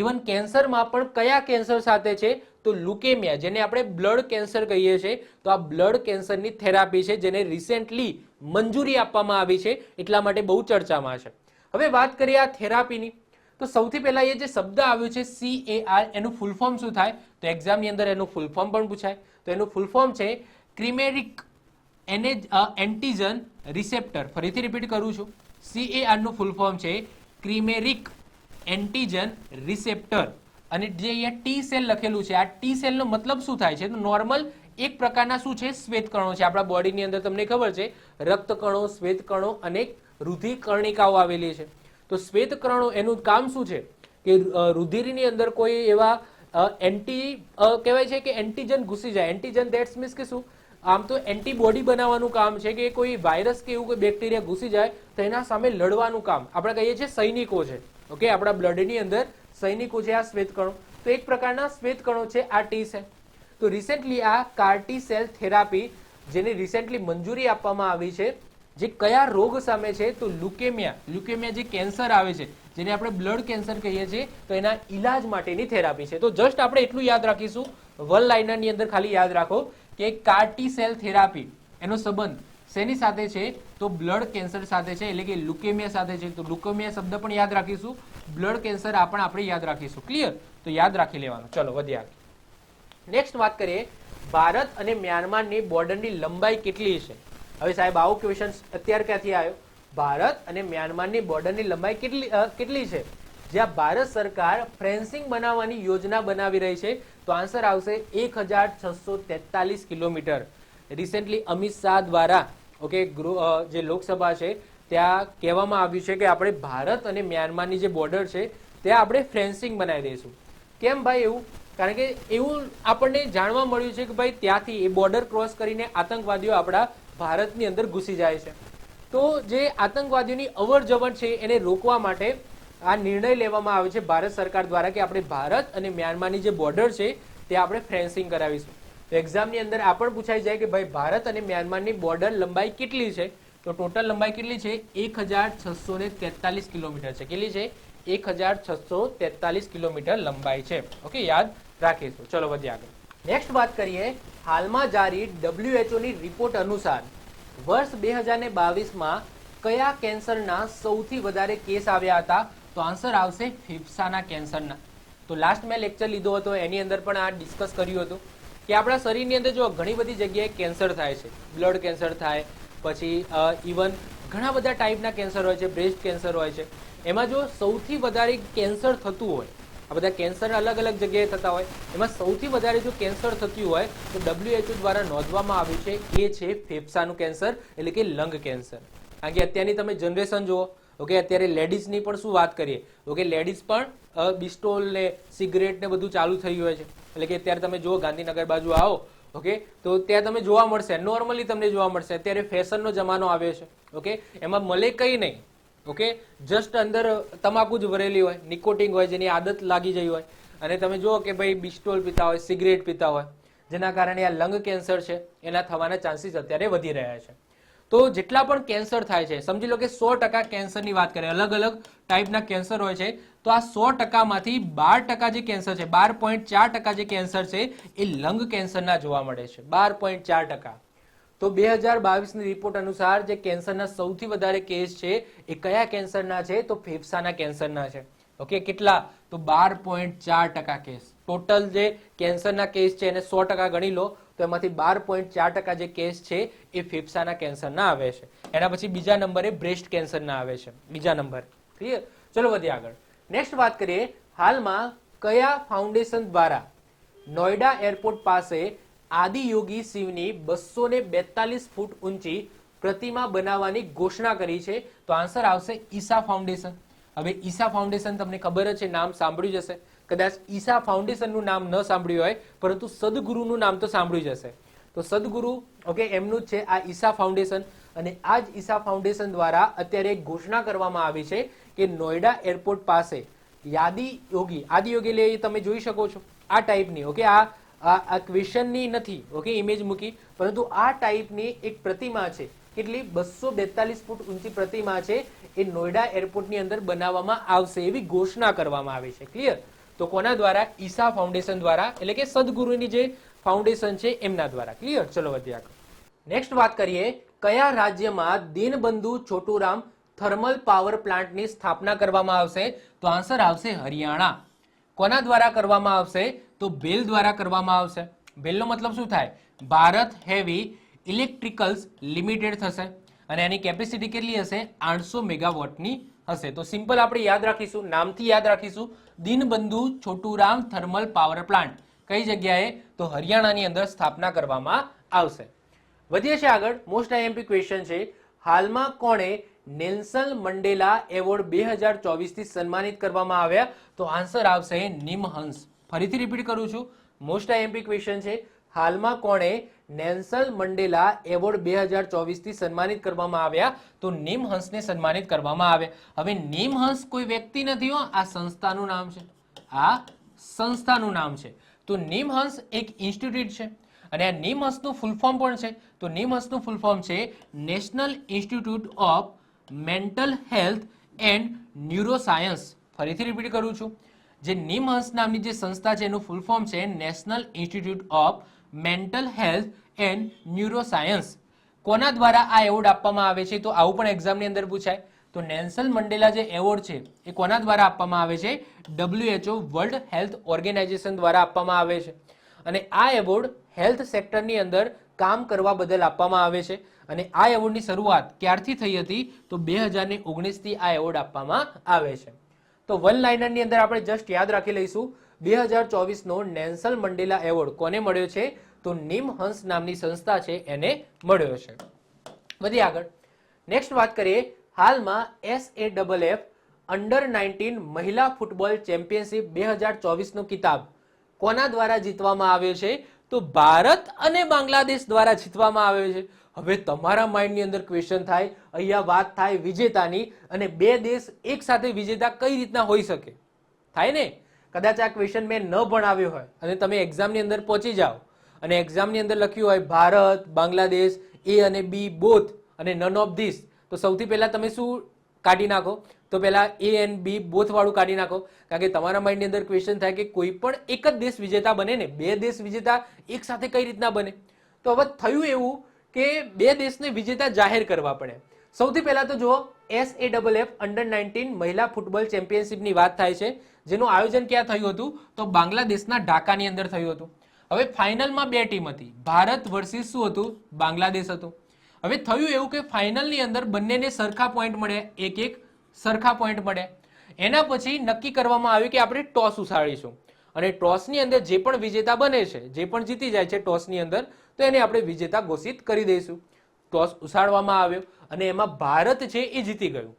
ઇવન કેન્સરમાં પણ કયા કેન્સર સાથે છે? તો લ્યુકેમિયા, જેને આપણે બ્લડ કેન્સર કહીએ છીએ. તો આ બ્લડ કેન્સરની થેરાપી છે, જેને રિસેન્ટલી મંજૂરી આપવામાં આવી છે, એટલા માટે બહુ ચર્ચામાં છે. હવે વાત કરીએ આ થેરાપીની, તો સૌથી પહેલા એ જે શબ્દ આવ્યો છે CAR, એનું ફૂલ ફોર્મ શું થાય? તો એક્ઝામની અંદર એનું ફૂલ ફોર્મ પણ પૂછાય. તો એનું ફૂલ ફોર્મ છે ક્રિમેરિક એન્ટીજન રિસેપ્ટર. ફરીથી રિપીટ કરું છું, CAR નું ફૂલ ફોર્મ છે ક્રિમેરિક એન્ટીજન રિસેપ્ટર. અને જે અહીંયા ટી સેલ લખેલું છે, આ ટી સેલનો મતલબ શું થાય છે? તો નોર્મલ એક પ્રકારના શું છે? શ્વેત કણો છે. આપણા બોડીની અંદર તમને ખબર છે, રક્ત કણો, શ્વેત કણો અને રુધિર કર્ણિકાઓ આવેલી છે. તો શ્વેત કણો એનું કામ શું છે? કે રુધિરની અંદર કોઈ એવા કહેવાય છે કે એન્ટીજન ઘૂસી જાય. એન્ટીજન ધેટ્સ મીન્સ કે શું? આમ તો એન્ટીબોડી બનાવવાનું કામ છે, કે કોઈ વાયરસ કે એવું કોઈ બેક્ટેરિયા ઘૂસી જાય તો એના સામે લડવાનું કામ આપણે કહીએ છીએ સૈનિકો છે. ઓકે, આપણા બ્લડની અંદર સૈનિકો છે આ શ્વેત કણો. તો એક પ્રકારના શ્વેત કણો છે આ ટી સેલ. તો રિસેન્ટલી આ CAR ટી સેલ થેરાપી, જેની રિસેન્ટલી મંજૂરી આપવામાં આવી છે, જે કયા રોગ સામે છે? તો લ્યુકેમિયા. લ્યુકેમિયા જે કેન્સર આવે છે, જેને આપણે બ્લડ કેન્સર કહીએ છીએ, તો એના ઈલાજ માટેની થેરાપી છે. તો જસ્ટ આપણે એટલું યાદ રાખીશું, વન લાઇનરની અંદર ખાલી યાદ રાખો કે CAR ટી સેલ થેરાપી એનો સંબંધ શેની સાથે છે? તો બ્લડ કેન્સર સાથે છે, એટલે કે લ્યુકેમિયા સાથે છે. તો લ્યુકેમિયા શબ્દ પણ યાદ રાખીશું, બ્લડ કેન્સર આ પણ આપણે યાદ રાખીશું. ક્લિયર? તો યાદ રાખી લેવાનું. ચલો વધીએ આગળ. નેક્સ્ટ વાત કરીએ, ભારત અને મ્યાનમારની બોર્ડરની લંબાઈ કેટલી છે? હવે સાહેબ આવો ક્વેશ્ચન અત્યારે ક્યાંથી આવ્યો? ભારત અને મ્યાનમારની બોર્ડરની લંબાઈ કેટલી છે? જ્યાં ભારત સરકાર ફેન્સિંગ બનાવવાની યોજના બનાવી રહી છે, તો આન્સર આવશે 1643 કિલોમીટર. રિસેન્ટલી અમિત શાહ દ્વારા જે લોકસભા છે ત્યાં કહેવામાં આવ્યું છે કે આપણે ભારત અને મ્યાનમારની જે બોર્ડર છે ત્યાં આપણે ફેન્સિંગ બનાવી દઈશું. કેમ ભાઈ એવું? કારણ કે એવું આપણને જાણવા મળ્યું છે કે ભાઈ ત્યાંથી એ બોર્ડર ક્રોસ કરીને આતંકવાદીઓ આપણા ભારતની અંદર ઘૂસી જાય છે. તો જે આતંકવાદીઓની અવર જવર છે એને રોકવા માટે આ નિર્ણય લેવામાં આવ્યો છે ભારત સરકાર દ્વારા કે આપણે ભારત અને મ્યાનમારની જે બોર્ડર છે તે આપણે ફેન્સિંગ કરાવીશું. તો એક્ઝામની અંદર આ પણ પૂછાઈ જાય કે ભાઈ ભારત અને મ્યાનમારની બોર્ડર લંબાઈ કેટલી છે? તો ટોટલ લંબાઈ કેટલી છે? 1643 કિલોમીટર છે. કેટલી છે? 1643 કિલોમીટર લંબાઈ છે. ઓકે, યાદ રાખીશું. ચલો વધીએ આગળ. નેક્સ્ટ વાત કરીએ, હાલમાં જારી WHO ની રિપોર્ટ અનુસાર વર્ષ 2022માં કયા કેન્સરના સૌથી વધારે કેસ આવ્યા હતા? તો આન્સર આવશે ફેફસાના કેન્સરના. તો લાસ્ટ મેં લેક્ચર લીધો હતો એની અંદર પણ આ ડિસ્કસ કર્યું હતું કે આપણા શરીરની અંદર જો ઘણી બધી જગ્યાએ કેન્સર થાય છે, બ્લડ કેન્સર થાય, પછી ઇવન ઘણા બધા ટાઈપના કેન્સર હોય છે, બ્રેસ્ટ કેન્સર હોય છે. એમાં જો સૌથી વધારે કેન્સર થતું હોય, આ બધા કેન્સર અલગ અલગ જગ્યાએ થતા હોય, એમાં સૌથી વધારે જો કેન્સર થતું હોય તો WHO દ્વારા નોંધવામાં આવ્યું છે એ છે ફેફસાનું કેન્સર, એટલે કે લંગ કેન્સર. કારણ કે અત્યારની તમે જનરેશન જુઓ, ઓકે, અત્યારે લેડીઝની પણ શું વાત કરીએ, ઓકે, લેડીઝ પણ બિસ્ટોલ ને સિગરેટ ને બધું ચાલુ થઈ હોય છે. એટલે કે અત્યારે તમે જુઓ ગાંધીનગર બાજુ આવો, ઓકે, તો ત્યાં તમે જોવા મળશે, નોર્મલી તમને જોવા મળશે. અત્યારે ફેશનનો જમાનો આવ્યો છે, ઓકે, એમાં મળે કંઈ નહીં, ઓકે, જસ્ટ અંદર તમાકુ જ ભરેલી હોય, નિકોટિન હોય, જેની આદત લાગી જઈ હોય, અને તમે જુઓ કે ભાઈ બિસ્ટોલ પીતા હોય, સિગરેટ પીતા હોય, જેના કારણે આ લંગ કેન્સર છે એના થવાના ચાન્સીસ અત્યારે વધી રહ્યા છે. તો જેટલા પણ કેન્સર થાય છે, સમજી લો કે 100% કેન્સરની વાત કરીએ, અલગ અલગ ટાઈપના કેન્સર હોય છે, તો આ 100%માંથી 12% જે કેન્સર છે, 12.4% જે કેન્સર છે એ લંગ કેન્સરના જોવા મળે છે. 12.4%. તો 2022ની રિપોર્ટ અનુસાર જે કેન્સરના સૌથી વધારે કેસ છે એ કયા કેન્સરના છે? તો ફેફસાના કેન્સરના છે. ઓકે, કેટલા? તો 12.4% કેસ. ટોટલ જે કેન્સરના કેસ છે એને 100% ગણી લો તો એમાંથી 12.4% જે કેસ છે એ ફેફસાના કેન્સરના આવે છે. એના પછી બીજા નંબરે બ્રેસ્ટ કેન્સરના આવે છે, બીજા નંબર. ક્લિયર? ચલો વધીએ આગળ. નેક્સ્ટ વાત કરીએ, હાલમાં કયા ફાઉન્ડેશન દ્વારા નોઈડા એરપોર્ટ પાસે આદિયોગી શિવની 242 ફૂટ ઊંચી પ્રતિમા બનાવવાની ઘોષણા કરી છે? તો આન્સર આવશે ઈશા ફાઉન્ડેશન. હવે ઈશા ફાઉન્ડેશન તમને ખબર જ છે, નામ સાંભળ્યું જ હશે. કદાચ ઈશા ફાઉન્ડેશનનું નામ ન સાંભળ્યું હોય, પરંતુ સદગુરુનું નામ તો સાંભળ્યું જ હશે. તો સદગુરુ, ઓકે, એમનું જ છે આ ઈશા ફાઉન્ડેશન. અને આ જ ઈશા ફાઉન્ડેશન દ્વારા અત્યારે એક ઘોષણા કરવામાં આવી છે કે નોઈડા એરપોર્ટ પાસે આદિયોગી એટલે તમે જોઈ શકો છો આ ટાઈપની, ઓકે, આ ક્વેશ્ચનની નથી, ઓકે, ઇમેજ મૂકી, પરંતુ આ ટાઈપની એક પ્રતિમા છે. કેટલી? 242 ફૂટ ઊંચી પ્રતિમા છે એ નોઈડા એરપોર્ટની અંદર બનાવવામાં આવશે એવી ઘોષણા કરવામાં આવી છે. ક્લિયર? તો કોના દ્વારા? ઈશા ફાઉન્ડેશન દ્વારા, એટલે કે સદગુરુની જે ફાઉન્ડેશન છે એમના દ્વારા. ક્લિયર? ચલો વધીએ આગળ. નેક્સ્ટ વાત કરીએ, કયા રાજ્યમાં દીનબંધુ છોટુરામ થર્મલ પાવર પ્લાન્ટની સ્થાપના કરવામાં આવશે? તો આન્સર આવશે હરિયાણા. કોના દ્વારા કરવામાં આવશે? તો ભેલ દ્વારા કરવામાં આવશે. ભેલનો મતલબ શું થાય? ભારત હેવી ઇલેક્ટ્રિકલ્સ લિમિટેડ થશે અને એની કેપેસિટી કેટલી હશે? 800 મેગાવોટની હશે. તો સિમ્પલ આપણે યાદ રાખીશું, નામથી યાદ રાખીશું, દીનબંધુ છોટુરામ થર્મલ પાવર પ્લાન્ટ કઈ જગ્યાએ? તો હરિયાણાની અંદર સ્થાપના કરવામાં આવશે. વધીએ છે આગળ. મોસ્ટ આઈએમપી ક્વેશ્ચન છે, હાલમાં કોણે નેલ્સન મંડેલા એવોર્ડ 2024 થી સન્માનિત કરવામાં આવ્યા? તો આન્સર આવશે નિમહંસ. ફરીથી રિપીટ કરું છું, મોસ્ટ આઈએમપી ક્વેશ્ચન છે, હાલમાં કોણે નેલ્સન મંડેલા એવોર્ડ 2024 થી સન્માનિત કરવામાં આવ્યા? તો નિમહંસને સન્માનિત કરવામાં આવ્યા. હવે નિમહંસ કોઈ વ્યક્તિ નથી હો, આ સંસ્થાનું નામ છે, આ સંસ્થાનું નામ છે. તો નિમહંસ એક ઇન્સ્ટિટ્યૂટ છે અને આ નિમહંસનું ફૂલ ફોર્મ પણ છે. તો નિમહંસનું ફૂલ ફોર્મ છે national institute of mental health and neuroscience. ફરીથી રિપીટ કરું છું, જે નિમહંસ નામની જે સંસ્થા છે એનું ફૂલ ફોર્મ છે national institute of mental health and neuroscience. કોના દ્વારા આ એવોર્ડ આપવામાં આવે છે? તો આવું પણ એક્ઝામની અંદર પૂછાય. તો નેલ્સન મંડેલા જે એવોર્ડ છે એ કોના દ્વારા આપવામાં આવે છે? WHO વર્લ્ડ હેલ્થ ઓર્ગેનાઇઝેશન દ્વારા આપવામાં આવે છે. અને આ એવોર્ડ હેલ્થ સેક્ટરની અંદર કામ કરવા બદલ આપવામાં આવે છે. અને આ એવોર્ડની શરૂઆત ક્યારથી થઈ હતી? તો 2019થી આ એવોર્ડ આપવામાં આવે છે. તો વન લાઇનરની અંદર આપણે જસ્ટ યાદ રાખી લઈશું, 2024નો નેલ્સન મંડેલા એવોર્ડ કોને મળ્યો છે? તો નિમહંસ નામની સંસ્થા છે એને મળ્યો છે. વધીએ આગળ. નેક્સ્ટ વાત કરીએ, હાલમાં SAFF અંડર-19 મહિલા ફૂટબોલ ચેમ્પિયનશિપ 2024નો કિતાબ કોના દ્વારા જીતવામાં આવ્યો છે? તો ભારત અને બાંગ્લાદેશ દ્વારા જીતવામાં આવ્યો છે. હવે તમારા માઇન્ડની અંદર ક્વેશ્ચન થાય, અહીંયા વાત થાય વિજેતાની, અને બે દેશ એક સાથે વિજેતા કઈ રીતના હોઈ શકે? થાય ને? કદાચ આ ક્વેશ્ચન મેં ન ભણાવ્યો હોય અને તમે એક્ઝામની અંદર પહોંચી જાઓ અને એક્ઝામની અંદર લખ્યું હોય ભારત, બાંગ્લાદેશ, એ અને બી બોથ અને નન ઓફ ધીસ, તો સૌથી પહેલા તમે શું કાઢી નાખો? તો પહેલા એ એન્ડ બી બોથ વાળું કાઢી નાખો. કારણ કે તમારા માઇન્ડની અંદર ક્વેશ્ચન થાય કે કોઈ પણ એક જ દેશ વિજેતા બને ને, બે દેશ વિજેતા એક સાથે કઈ રીતના બને? તો હવે થયું એવું કે બે દેશને વિજેતા જાહેર કરવા પડે. સૌથી પહેલા તો જુઓ, SAFF અંડર-19 મહિલા ફૂટબોલ ચેમ્પિયનશિપની વાત થાય છે, જેનું આયોજન ક્યાં થયું હતું? તો બાંગ્લાદેશના ઢાકાની અંદર થયું હતું. હવે ફાઇનલમાં બે ટીમ હતી, ભારત વર્સિસ શું હતું? બાંગ્લાદેશ હતું. હવે થયું એવું કે ફાઇનલની અંદર બંનેને સરખા પોઈન્ટ મળ્યા, એક એક સરખા પોઈન્ટ મળ્યા. એના પછી નક્કી કરવામાં આવ્યું કે આપણે ટોસ ઉછાળીશું અને ટોસની અંદર જે પણ વિજેતા બને છે, જે પણ જીતી જાય છે ટોસની અંદર, તો એને આપણે વિજેતા ઘોષિત કરી દઈશું. ટોસ ઉછાળવામાં આવ્યો અને એમાં ભારત છે એ જીતી ગયું.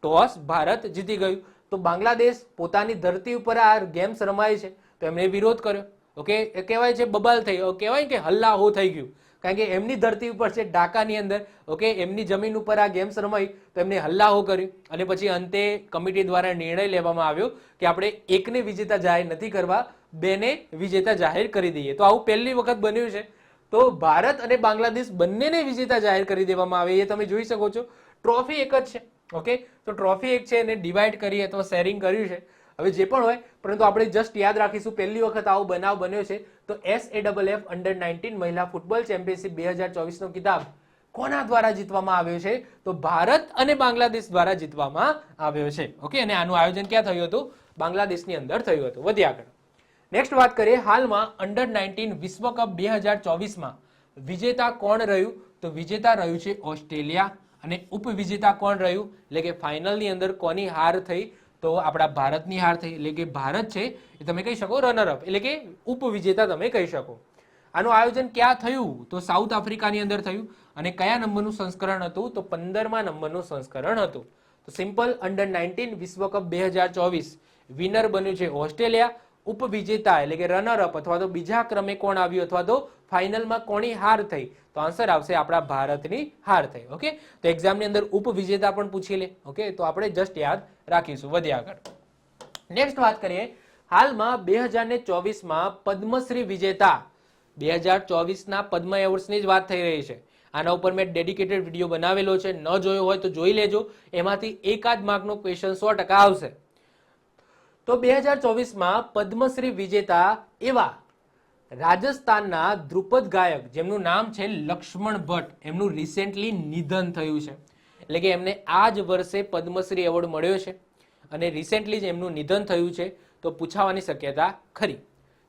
ટોસ ભારત જીતી ગયું. તો બાંગ્લાદેશ પોતાની ધરતી ઉપર આ ગેમ્સ રમાય છે તો એમણે વિરોધ કર્યો. ઓકે, એ કહેવાય છે બબાલ થઈ, કહેવાય કે હલ્લા હો થઈ ગયું. કારણ કે એમની ધરતી ઉપર છે, ઢાકાની અંદર, ઓકે, એમની જમીન ઉપર આ ગેમ્સ રમાઈ તો એમને હલ્લાહો કર્યું અને પછી અંતે કમિટી દ્વારા નિર્ણય લેવામાં આવ્યો કે આપણે એકને વિજેતા જાહેર નથી કરવા, બેને વિજેતા જાહેર કરી દઈએ. તો આવું પહેલી વખત બન્યું છે. તો ભારત અને બાંગ્લાદેશ બંનેને વિજેતા જાહેર કરી દેવામાં આવે, એ તમે જોઈ શકો છો. ટ્રોફી એક જ છે. ઓકે, તો ટ્રોફી એક છે, એને ડિવાઈડ કરી અથવા શેરિંગ કર્યું છે. હવે જે પણ હોય, પરંતુ આપણે જસ્ટ યાદ રાખીશું પહેલી વખત આવો બનાવ બન્યો છે. તો SAFF અંડર-19 મહિલા ફૂટબોલ ચેમ્પિયનશિપ 2024નો કિતાબ કોના દ્વારા જીતવામાં આવ્યો છે? તો ભારત અને બાંગ્લાદેશ દ્વારા જીતવામાં આવ્યો છે. ઓકે, અને આનું આયોજન ક્યાં થયું હતું? બાંગ્લાદેશની અંદર થયું હતું. વધીએ આગળ. નેક્સ્ટ વાત કરીએ, હાલમાં અંડર-19 વિશ્વ કપ 2024માં વિજેતા કોણ રહ્યું? તો વિજેતા રહ્યું છે ઓસ્ટ્રેલિયા. અને ઉપવિજેતા કોણ રહ્યું? એટલે કે ફાઇનલની અંદર કોની હાર થઈ? તો આપણા ભારતની હાર થઈ. એટલે કે ભારત છે એ તમે કહી શકો રનરઅપ, એટલે કે ઉપવિજેતા તમે કહી શકો. આનું આયોજન ક્યાં થયું? તો સાઉથ આફ્રિકાની અંદર થયું. અને કયા નંબરનું સંસ્કરણ હતું? તો 15મા નંબરનું સંસ્કરણ હતું. તો સિમ્પલ, અંડર-19 વિશ્વ કપ 2024 વિનર બન્યું છે ઓસ્ટ્રેલિયા. ઉપવિજેતા એટલે કે રનરઅપ અથવા તો બીજા ક્રમે કોણ આવ્યું અથવા તો ફાઇનલમાં કોની હાર થઈ? તો આન્સર આવશે આપણા ભારતની હાર થઈ. ઓકે, તો એક્ઝામની અંદર ઉપવિજેતા પણ પૂછી લે. ઓકે, તો આપણે જસ્ટ યાદ રાખીશું. વધીએ આગળ. નેક્સ્ટ વાત કરીએ, હાલમાં 2024માં પદ્મશ્રી વિજેતા, 2024ના પદ્મ એવોર્ડ્સની જ વાત થઈ રહી છે. આના ઉપર મેં ડેડિકેટેડ વિડીયો બનાવેલો છે, ન જોયો હોય તો જોઈ લેજો. એમાંથી એકાદ માર્કનો ક્વેશ્ચન 100% આવશે. તો 2024માં પદ્મશ્રી વિજેતા એવા રાજસ્થાનના ધ્રુપદ ગાયક જેમનું નામ છે લક્ષ્મણ ભટ્ટ, એમનું રિસેન્ટલી નિધન થયું છે. એટલે કે એમને આ જ વર્ષે પદ્મશ્રી એવોર્ડ મળ્યો છે અને રિસેન્ટલી જ એમનું નિધન થયું છે. તો પૂછાવાની શક્યતા ખરી,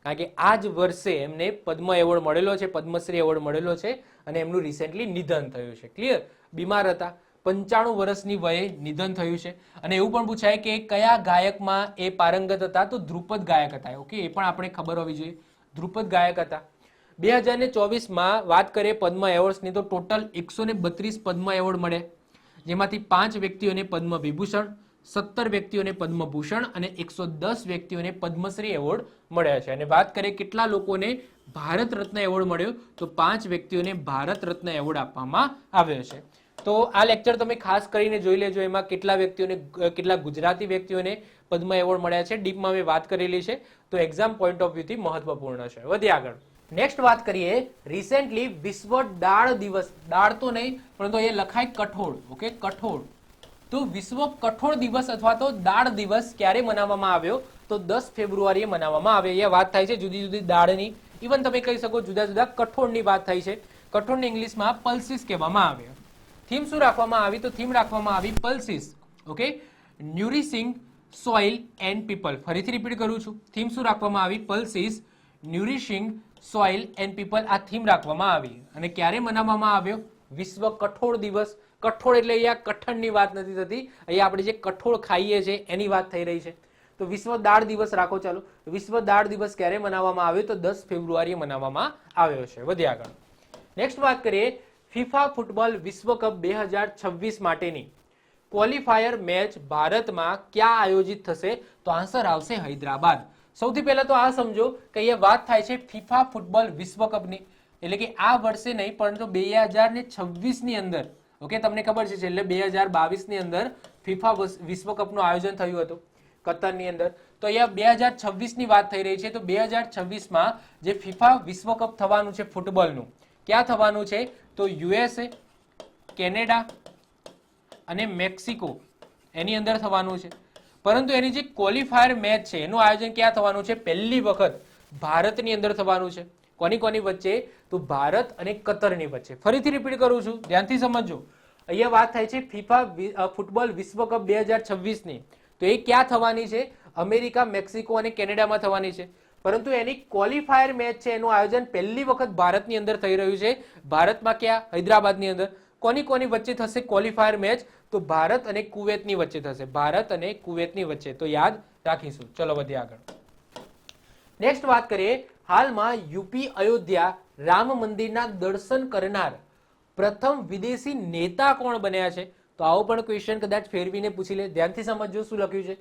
કારણ કે આ જ વર્ષે એમને પદ્મ એવોર્ડ મળેલો છે, પદ્મશ્રી એવોર્ડ મળેલો છે અને એમનું રિસેન્ટલી નિધન થયું છે. ક્લિયર? બીમાર હતા, 95 વર્ષની વયે નિધન થયું છે. અને એવું પણ પૂછાય કે કયા ગાયકમાં એ પારંગત હતા? તો ધ્રુપદ ગાયક હતા. ઓકે, એ પણ આપણે ખબર હોવી જોઈએ. ધ્રુપદ ગાયક હતા. 2024માં વાત કરીએ પદ્મ એવોર્ડ્સની, તો ટોટલ 132 પદ્મ એવોર્ડ મળે, જેમાંથી 5 વ્યક્તિઓને પદ્મ વિભૂષણ, 17 વ્યક્તિઓને પદ્મભૂષણ અને 110 વ્યક્તિઓને પદ્મશ્રી એવોર્ડ મળ્યા છે. અને વાત કરીએ કેટલા લોકોને ભારત રત્ન એવોર્ડ મળ્યો, તો 5 વ્યક્તિઓને ભારત રત્ન એવોર્ડ આપવામાં આવ્યો છે. તો આ લેક્ચર તમે ખાસ કરીને જોઈ લેજો. એમાં કેટલા વ્યક્તિઓને, કેટલા ગુજરાતી વ્યક્તિઓને પદ્મ એવોર્ડ મળ્યા છે, ડીપમાં મેં વાત કરેલી છે. તો એક્ઝામ પોઈન્ટ ઓફ વ્યૂથી મહત્વપૂર્ણ છે. વધીએ આગળ. નેક્સ્ટ વાત કરીએ, રિસેન્ટલી વિશ્વ દાળ દિવસ, દાળ તો નહીં પરંતુ એ લખાય કઠોળ. ઓકે, કઠોળ. તો વિશ્વ કઠોળ દિવસ અથવા તો દાળ દિવસ ક્યારે મનાવવામાં આવ્યો? તો 10 ફેબ્રુઆરીએ મનાવવામાં આવે. અહીંયા વાત થાય છે જુદી જુદી દાળની, ઇવન તમે કહી શકો જુદા જુદા કઠોળની વાત થઈ છે. કઠોળને ઇંગ્લિશમાં પલ્સીસ કહેવામાં આવે. થીમ શું રાખવામાં આવી? તો થીમ રાખવામાં આવી pulses. Okay, nourishing soil and people. ફરીથી રિપીટ કરું છું, થીમ શું રાખવામાં આવી? Pulses, nourishing soil and people આ થીમ રાખવામાં આવી. અને ક્યારે મનાવવામાં આવ્યો? વિશ્વ કઠોળ દિવસ. કઠોળ એટલે અહીંયા કઠણની વાત નથી થતી, અહીંયા આપણે જે કઠોળ ખાઈએ છીએ એની વાત થઈ રહી છે. તો વિશ્વ દાળ દિવસ રાખો. ચાલો, વિશ્વ દાળ દિવસ ક્યારે મનાવવામાં આવ્યો? તો 10 ફેબ્રુઆરીએ મનાવવામાં આવ્યો છે. વધીએ આગળ. નેક્સ્ટ વાત કરીએ ફિફા ફૂટબોલ વિશ્વ કપ 2026 માટેની ક્વોલિફાયર મેચ ભારતમાં ક્યાં આયોજિત થશે? તો આન્સર આવશે હૈદરાબાદ. સૌથી પહેલા તો આ સમજો કે અહીંયા વાત થાય છે ફિફા ફૂટબોલ વિશ્વ કપની, એટલે કે આ વર્ષે નહીં પરંતુ 2026 ની અંદર. ઓકે, તમને ખબર છે છેલ્લે 2022 ની અંદર ફિફા વિશ્વ કપનું આયોજન થયું હતું કતરની અંદર. તો અહીંયા 2026 ની વાત થઈ રહી છે. તો 2026 માં જે ફિફા વિશ્વ કપ થવાનું છે ફૂટબોલનું, ક્યાં થવાનું છે? તો યુએસએ, કેનેડા અને મેક્સિકો એની અંદર થવાનું છે. પરંતુ એની જે ક્વોલિફાયર મેચ છે એનું આયોજન ક્યાં થવાનું છે? પહેલી વખત ભારતની અંદર થવાનું છે. કોની કોની વચ્ચે? તો ભારત અને કતરની વચ્ચે. ફરીથી રિપીટ કરું છું, ધ્યાનથી સમજજો. અહીંયા વાત થાય છે ફિફા ફૂટબોલ વિશ્વ કપ 2026 ની. તો એ ક્યાં થવાની છે? અમેરિકા, મેક્સિકો અને કેનેડામાં થવાની છે. પરંતુ એની ક્વોલિફાયર મેચ છે એનું આયોજન પહેલી વખત ભારતની અંદર થઈ રહ્યું છે. ભારતમાં ક્યાં? હૈદરાબાદની અંદર. કોની કોની વચ્ચે થશે ક્વોલિફાયર મેચ? તો ભારત અને કુવૈતની વચ્ચે થશે. ભારત અને કુવૈતની વચ્ચે. તો યાદ રાખીશું. ચલો વધીએ આગળ. નેક્સ્ટ વાત કરીએ. હાલમાં યુપી અયોધ્યા રામ મંદિરના દર્શન કરનાર પ્રથમ વિદેશી નેતા કોણ બન્યા છે? તો આવો પણ ક્વેશ્ચન કદાચ ફેરવીને પૂછી લે. ધ્યાનથી સમજજો શું લખ્યું છે.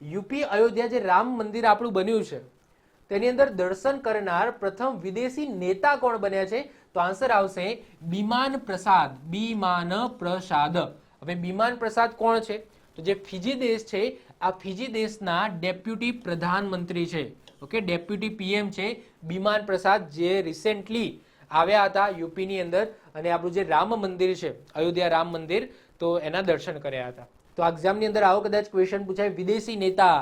યુપી અયોધ્યા જે રામ મંદિર આપણું બન્યું છે તેની અંદર દર્શન કરનાર પ્રથમ વિદેશી નેતા કોણ બન્યા છે? તો આન્સર આવશે બીમાન પ્રસાદ. બીમાન પ્રસાદ. હવે બીમાન પ્રસાદ કોણ છે? તો જે ફિજી દેશ છે આ ફિજી દેશના ડેપ્યુટી પ્રધાનમંત્રી છે. ઓકે, ડેપ્યુટી પીએમ છે બીમાન પ્રસાદ, જે રિસેન્ટલી આવ્યા હતા યુપીની અંદર અને આપણું જે રામ મંદિર છે અયોધ્યા રામ મંદિર, તો એના દર્શન કર્યા હતા. તો એક્ઝામની અંદર આવો કદાચ ક્વેશ્ચન પૂછાય વિદેશી નેતા,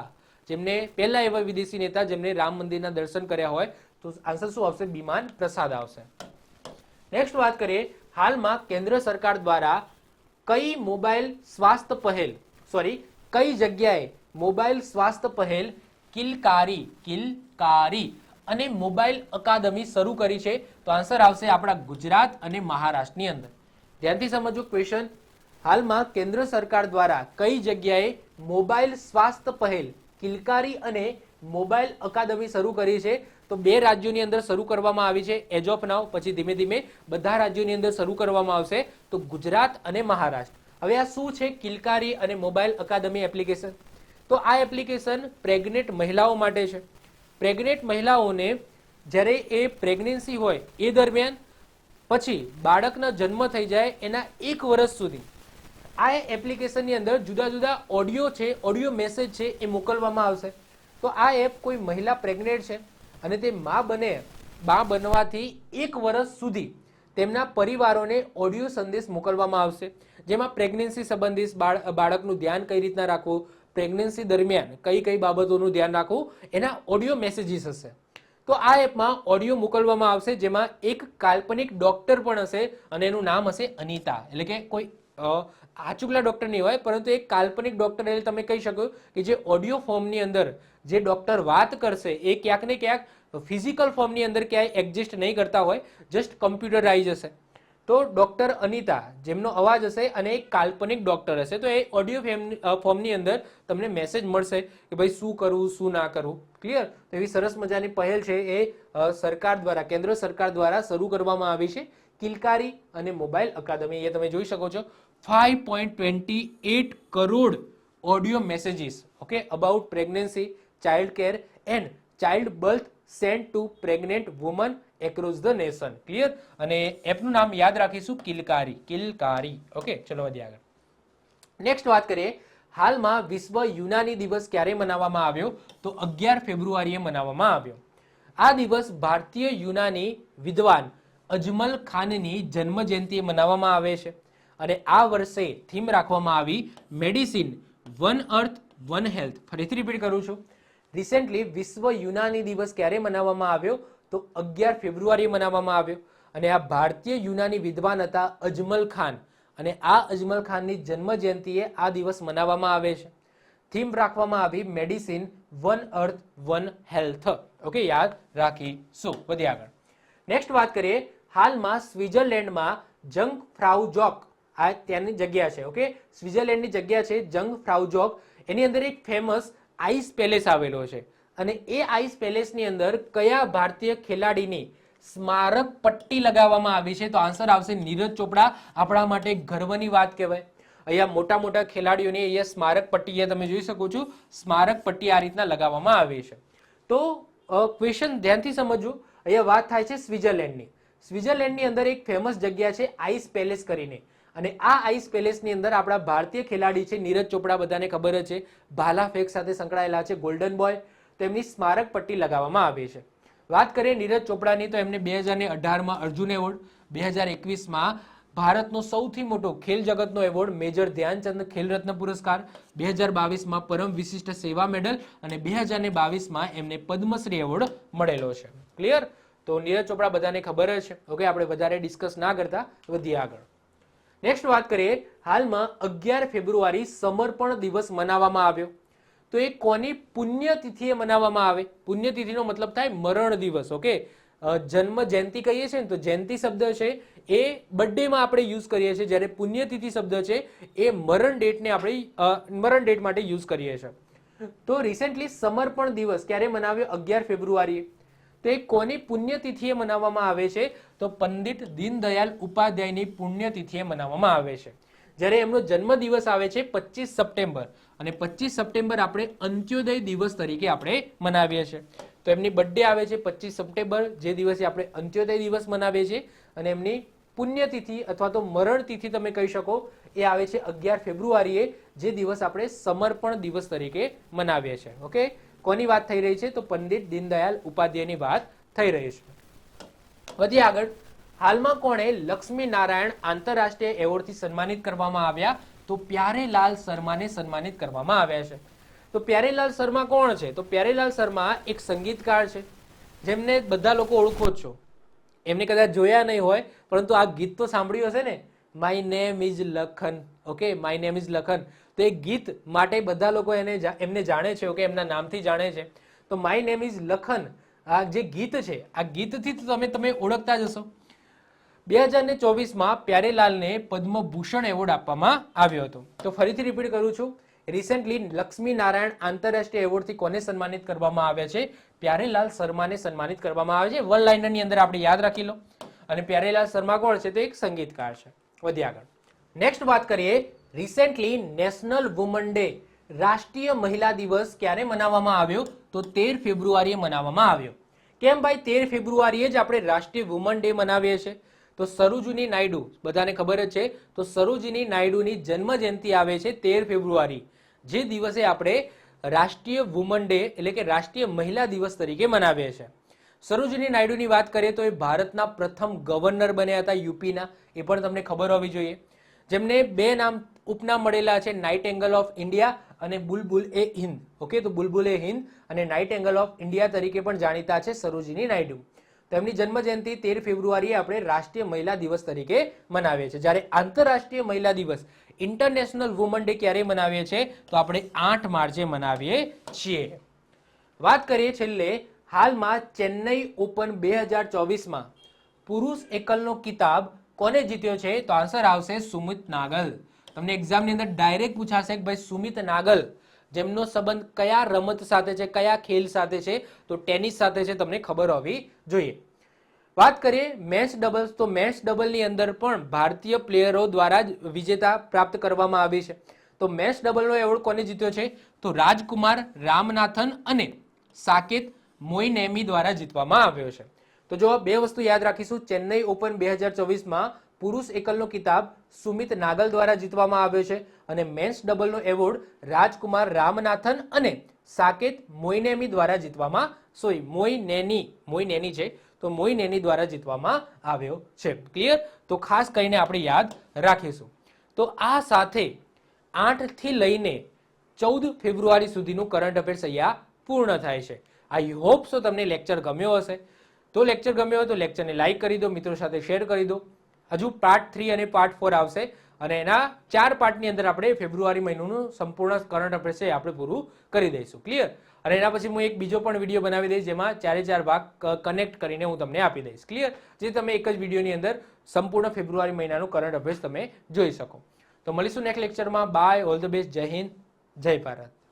જેમને પહેલા એવા વિદેશી નેતા જેમને રામ મંદિરના દર્શન કર્યા હોય, તો આન્સર શું આવશે? બીમાન પ્રસાદ આવશે. નેક્સ્ટ વાત કરીએ. હાલમાં કેન્દ્ર સરકાર દ્વારા કઈ મોબાઈલ સ્વાસ્થ્ય પહેલ કઈ જગ્યાએ મોબાઈલ સ્વાસ્થ્ય પહેલ કિલકારી અને મોબાઈલ અકાદમી શરૂ કરી છે? તો આન્સર આવશે આપણા ગુજરાત અને મહારાષ્ટ્રની અંદર. ધ્યાનથી સમજો ક્વેશ્ચન. હાલમાં કેન્દ્ર સરકાર દ્વારા કઈ જગ્યાએ મોબાઈલ સ્વાસ્થ્ય પહેલ કિલકારી અને મોબાઈલ અકાદમી શરૂ કરી છે? તો 2 રાજ્યોની અંદર શરૂ કરવામાં આવી છે એજ ઓફ નાઉ. પછી ધીમે ધીમે બધા રાજ્યોની અંદર શરૂ કરવામાં આવશે. તો ગુજરાત અને મહારાષ્ટ્ર. હવે આ શું છે કિલકારી અને મોબાઈલ અકાદમી એપ્લિકેશન? તો આ એપ્લિકેશન પ્રેગ્નેન્ટ મહિલાઓ માટે છે. પ્રેગ્નેન્ટ મહિલાઓને જ્યારે એ પ્રેગ્નન્સી હોય એ દરમિયાન પછી બાળકનો જન્મ થઈ જાય એના 1 વર્ષ સુધી આ એપ્લિકેશનની અંદર જુદા જુદા ઓડિયો છે, ઓડિયો મેસેજ છે એ મોકલવામાં આવશે. તો આ એપ કોઈ મહિલા પ્રેગ્નેન્ટ છે અને તે બા બનવાથી 1 વર્ષ સુધી તેમના પરિવારોને ઓડિયો સંદેશ મોકલવામાં આવશે, જેમાં પ્રેગ્નન્સી સંબંધિત બાળકનું ધ્યાન કઈ રીતના રાખવું, પ્રેગ્નન્સી દરમિયાન કઈ કઈ બાબતોનું ધ્યાન રાખવું, એના ઓડિયો મેસેજીસ હશે. તો આ એપમાં ઓડિયો મોકલવામાં આવશે, જેમાં એક કાલ્પનિક ડોક્ટર પણ હશે અને એનું નામ હશે અનિતા. એટલે કે કોઈ આચુકલા ડોક્ટર નહીં હોય પરંતુ એક કાલ્પનિક ડોક્ટર, એટલે તમે કહી શકો કે જે ઓડિયો ફોર્મની અંદર જે ડોક્ટર વાત કરશે એ ક્યાંક ને ક્યાંક ફિઝિકલ ફોર્મની અંદર ક્યાંય એક્ઝિસ્ટ નહીં કરતા હોય, જસ્ટ કમ્પ્યુટરાઇઝ હશે. તો ડોક્ટર અનિતા જેમનો અવાજ હશે અને એક કાલ્પનિક ડોક્ટર હશે, તો એ ઓડિયો ફોર્મની અંદર તમને મેસેજ મળશે કે ભાઈ શું કરવું શું ના કરવું. ક્લિયર? તો એવી સરસ મજાની પહેલ છે એ સરકાર દ્વારા, કેન્દ્ર સરકાર દ્વારા શરૂ કરવામાં આવી છે કિલકારી અને મોબાઈલ અકાદમી. એ તમે જોઈ શકો છો 5.28 crore audio messages okay about pregnancy, child care and child birth sent to pregnant woman across the nation. Clear? અને એપનું નામ યાદ રાખીશું કિલકારી. ઓકે, ચલો વધીએ આગળ. નેક્સ્ટ વાત કરીએ. હાલમાં વિશ્વ યુનાની દિવસ ક્યારે મનાવવામાં આવ્યો? તો 11 ફેબ્રુઆરીએ મનાવવામાં આવ્યો. આ દિવસ ભારતીય યુનાની વિદ્વાન અજમલ ખાનની જન્મ જયંતિએ મનાવવામાં આવે છે અને આ વર્ષે થીમ રાખવામાં આવી મેડિસિન વન અર્થ વન હેલ્થ. ફરીથી રિપીટ કરું છું. રિસેન્ટલી વિશ્વ યુનાની દિવસ ક્યારે મનાવવામાં આવ્યો? તો 11 ફેબ્રુઆરીએ મનાવવામાં આવ્યો અને આ ભારતીય યુનાની વિદ્વાન હતા અજમલ ખાન અને આ અજમલ ખાનની જન્મ જયંતિએ આ દિવસ મનાવવામાં આવે છે. થીમ રાખવામાં આવી મેડિસિન વન અર્થ વન હેલ્થ. ઓકે, યાદ રાખીશું. વધીએ આગળ. નેક્સ્ટ વાત કરીએ, હાલમાં સ્વિટ્ઝરલેન્ડમાં જંગ ફ્રાઉજોક આ ત્યાંની જગ્યા છે. ઓકે, સ્વિટ્ઝરલેન્ડની જગ્યા છે જંગ ફ્રાઉજોક. એની અંદર એક ફેમસ આઈસ પેલેસ આવેલો છે અને એ આઈસ પેલેસની અંદર કયા ભારતીય ખેલાડીની સ્મારક પટ્ટી લગાવવામાં આવી છે? તો આન્સર આવશે નીરજ ચોપડા. આપણા માટે ગર્વની વાત કહેવાય. અહીંયા મોટા મોટા ખેલાડીઓની અહીંયા સ્મારક પટ્ટી તમે જોઈ શકો છો. સ્મારક પટ્ટી આ રીતના લગાવવામાં આવી છે. તો ક્વેશ્ચન ધ્યાનથી સમજવું. અહીંયા વાત થાય છે સ્વિટ્ઝરલેન્ડની. સ્વિટ્ઝરલેન્ડની અંદર એક ફેમસ જગ્યા છે આઈસ પેલેસ કરીને અને આ આઈસ પેલેસની અંદર આપણા ભારતીય ખેલાડી છે નીરજ ચોપડા, બધાને ખબર જ છે, ભાલા ફેંક સાથે સંકળાયેલા છે, ગોલ્ડન બોય. તેમની સ્મારક પટ્ટી લગાવવામાં આવી છે. વાત કરીએ નીરજ ચોપડાની તો એમને 2018માં અર્જુન એવોર્ડ, 2021માં ભારતનો સૌથી મોટો ખેલ જગતનો એવોર્ડ મેજર ધ્યાનચંદ ખેલ રત્ન પુરસ્કાર, 2022માં પરમ વિશિષ્ટ સેવા મેડલ અને 2022માં એમને પદ્મશ્રી એવોર્ડ મળેલો છે. ક્લિયર? તો નીરજ ચોપડા બધાને ખબર જ છે. ઓકે, આપણે વધારે ડિસ્કસ ના કરતા વધીએ આગળ. નેક્સ્ટ વાત કરીએ, હાલમાં 11 ફેબ્રુઆરી સમર્પણ દિવસ મનાવવામાં આવ્યો. તો એ કોની પુણ્યતિથિએ મનાવવામાં આવે? પુણ્યતિથિનો મતલબ થાય મરણ દિવસ. ઓકે, જન્મ જયંતિ કહીએ છીએ ને, તો જયંતિ શબ્દ છે એ બર્થડેમાં આપણે યુઝ કરીએ છીએ, જ્યારે પુણ્યતિથિ શબ્દ છે એ મરણ ડેટને આપણે મરણ ડેટ માટે યુઝ કરીએ છીએ. તો રિસેન્ટલી સમર્પણ દિવસ ક્યારે મનાવ્યો? 11 ફેબ્રુઆરીએ. તો એ કોની પુણ્યતિથિએ મનાવવામાં આવે છે? તો પંડિત દીનદયાલ ઉપાધ્યાયની પુણ્યતિથિએ મનાવવામાં આવે છે. જ્યારે એમનો જન્મદિવસ આવે છે 25 સપ્ટેમ્બર અને 25 સપ્ટેમ્બર આપણે અંત્યોદય દિવસ તરીકે આપણે મનાવીએ છીએ. તો એમની બર્થડે આવે છે 25 સપ્ટેમ્બર, જે દિવસે આપણે અંત્યોદય દિવસ મનાવીએ છીએ અને એમની પુણ્યતિથિ અથવા તો મરણ તિથિ તમે કહી શકો એ આવે છે 11 ફેબ્રુઆરીએ, જે દિવસ આપણે સમર્પણ દિવસ તરીકે મનાવીએ છીએ. ઓકે, કોની વાત થઈ રહી છે? તો પંડિત દીનદયાલ ઉપાધ્યાયની વાત થઈ રહી છે. વધીએ આગળ. હાલમાં કોણે લક્ષ્મી નારાયણ આંતરરાષ્ટ્રીય એવોર્ડથી સન્માનિત કરવામાં આવ્યા? તો પ્યારેલાલ શર્માને સન્માનિત કરવામાં આવ્યા છે. તો પ્યારેલાલ શર્મા કોણ છે? તો પ્યારેલાલ શર્મા એક સંગીતકાર છે જેમને બધા લોકો ઓળખો જ છો. એમને કદાચ જોયા નહીં હોય પરંતુ આ ગીત તો સાંભળ્યું હશે ને, my name is Lakhan. Okay, my name is Lakhan. તો એ ગીત માટે બધા લોકો એમને જાણે છે. ઓકે, એમના નામથી જાણે છે. તો માય નેમ ઇઝ લખન આ જે ગીત છે, આ ગીતથી તમે ઓળખતા જશો. 2024માં પ્યારેલાલને પદ્મભૂષણ એવોર્ડ આપવામાં આવ્યો હતો. તો ફરીથી રિપીટ કરું છું, રિસેન્ટલી લક્ષ્મી નારાયણ આંતરરાષ્ટ્રીય એવોર્ડથી કોને સન્માનિત કરવામાં આવ્યા છે? પ્યારેલાલ શર્માને સન્માનિત કરવામાં આવે છે. વન લાઇનરની અંદર આપણે યાદ રાખી લો. અને પ્યારેલાલ શર્મા કોણ છે? તો એક સંગીતકાર છે. વધીએ આગળ. નેક્સ્ટ વાત કરીએ, રિસેન્ટલી નેશનલ વુમન ડે રાષ્ટ્રીય મહિલા દિવસ ક્યારે મનાવવામાં આવ્યો? તો 13 ફેબ્રુઆરીએ મનાવવામાં આવ્યો. કેમ ભાઈ 13 ફેબ્રુઆરીએ જ આપણે રાષ્ટ્રીય વુમન ડે મનાવીએ છીએ? તો સરોજિની નાયડુ, બધાને ખબર જ છે, તો સરોજિની નાયડુની જન્મ જયંતિ આવે છે 13 ફેબ્રુઆરી, જે દિવસે આપણે રાષ્ટ્રીય વુમન ડે એટલે કે રાષ્ટ્રીય મહિલા દિવસ તરીકે મનાવીએ છીએ. સરોજિની નાયડુની વાત કરીએ તો એ ભારતના પ્રથમ ગવર્નર બન્યા હતા યુપીના, એ પણ તમને ખબર હોવી જોઈએ. જેમને બે ઉપનામ મળેલા છે, નાઇટેંગલ ઓફ ઇન્ડિયા અને બુલબુલ એ હિન્દ. ઓકે, તો બુલબુલ એ હિન્દ અને નાઇટેંગલ ઓફ ઇન્ડિયા તરીકે પણ જાણીતા છે સરોજિની નાયડુ. તેમની જન્મ જયંતિ 13 ફેબ્રુઆરીએ આપણે રાષ્ટ્રીય મહિલા દિવસ તરીકે મનાવીએ છીએ. જ્યારે આંતરરાષ્ટ્રીય મહિલા દિવસ ઇન્ટરનેશનલ વુમન ડે ક્યારે મનાવીએ છીએ? તો આપણે 8 માર્ચે મનાવીએ છીએ. વાત કરીએ છેલ્લે, હાલમાં ચેન્નઈ ઓપન 2024માં પુરુષ એકલનો કિતાબ કોને જીત્યો છે? તો આન્સર આવશે સુમિત નાગલ. તમને એક્ઝામની અંદર ડાયરેક્ટ પૂછાશે કે ભાઈ સુમિત નાગલ જેમનો સંબંધ કયા રમત સાથે છે, કયા ખેલ સાથે છે? તો ટેનિસ સાથે છે. તમને ખબર હોવી જોઈએ. વાત કરીએ મેન્સ ડબલ્સ, તો મેન્સ ડબલની અંદર પણ ભારતીય પ્લેયરો દ્વારા જ વિજેતા પ્રાપ્ત કરવામાં આવી છે. તો મેન્સ ડબલનો એવોર્ડ કોને જીત્યો છે? તો રાજકુમાર રામનાથન અને સાકેત મોઇનેમી દ્વારા જીતવામાં આવ્યો છે. તો જો બે વસ્તુ યાદ રાખીશું, ચેન્નઈ ઓપન 2024માં પુરુષ એકલનો કિતાબ સુમિત નાગલ દ્વારા જીતવામાં આવ્યો છે અને મેન્સ ડબલનો એવોર્ડ રાજકુમાર રામનાથન અને સાકેત મોઇનેમી દ્વારા જીતવામાં મોઇનેની છે, તો મોઇનેની દ્વારા જીતવામાં આવ્યો છે. ક્લિયર? તો ખાસ કરીને આપણે યાદ રાખીશું. તો આ સાથે 8 થી લઈને 14 ફેબ્રુઆરી સુધીનું કરંટ અફેર્સ અહીંયા પૂર્ણ થાય છે. આઈ હોપ સો તમને લેક્ચર ગમ્યો હશે. તો લેક્ચર ગમ્યો હોય તો લેક્ચરને લાઈક કરી દો, મિત્રો સાથે શેર કરી દો. હજુ પાર્ટ 3 અને પાર્ટ 4 આવશે અને એના 4 પાર્ટની અંદર આપણે ફેબ્રુઆરી મહિનાનું સંપૂર્ણ કરંટ અફેર્સ છે આપણે પૂરું કરી દઈશું. ક્લિયર? અને એના પછી હું એક બીજો પણ વિડીયો બનાવી દઈશ જેમાં 4 ભાગ કનેક્ટ કરીને હું તમને આપી દઈશ. ક્લિયર? જે તમે એક જ વિડીયોની અંદર સંપૂર્ણ ફેબ્રુઆરી મહિનાનું કરંટ અફેર્સ તમે જોઈ શકો. તો મળીશું નેક્સ્ટ લેક્ચરમાં. બાય, ઓલ ધ બેસ્ટ, જય હિન્દ, જય ભારત.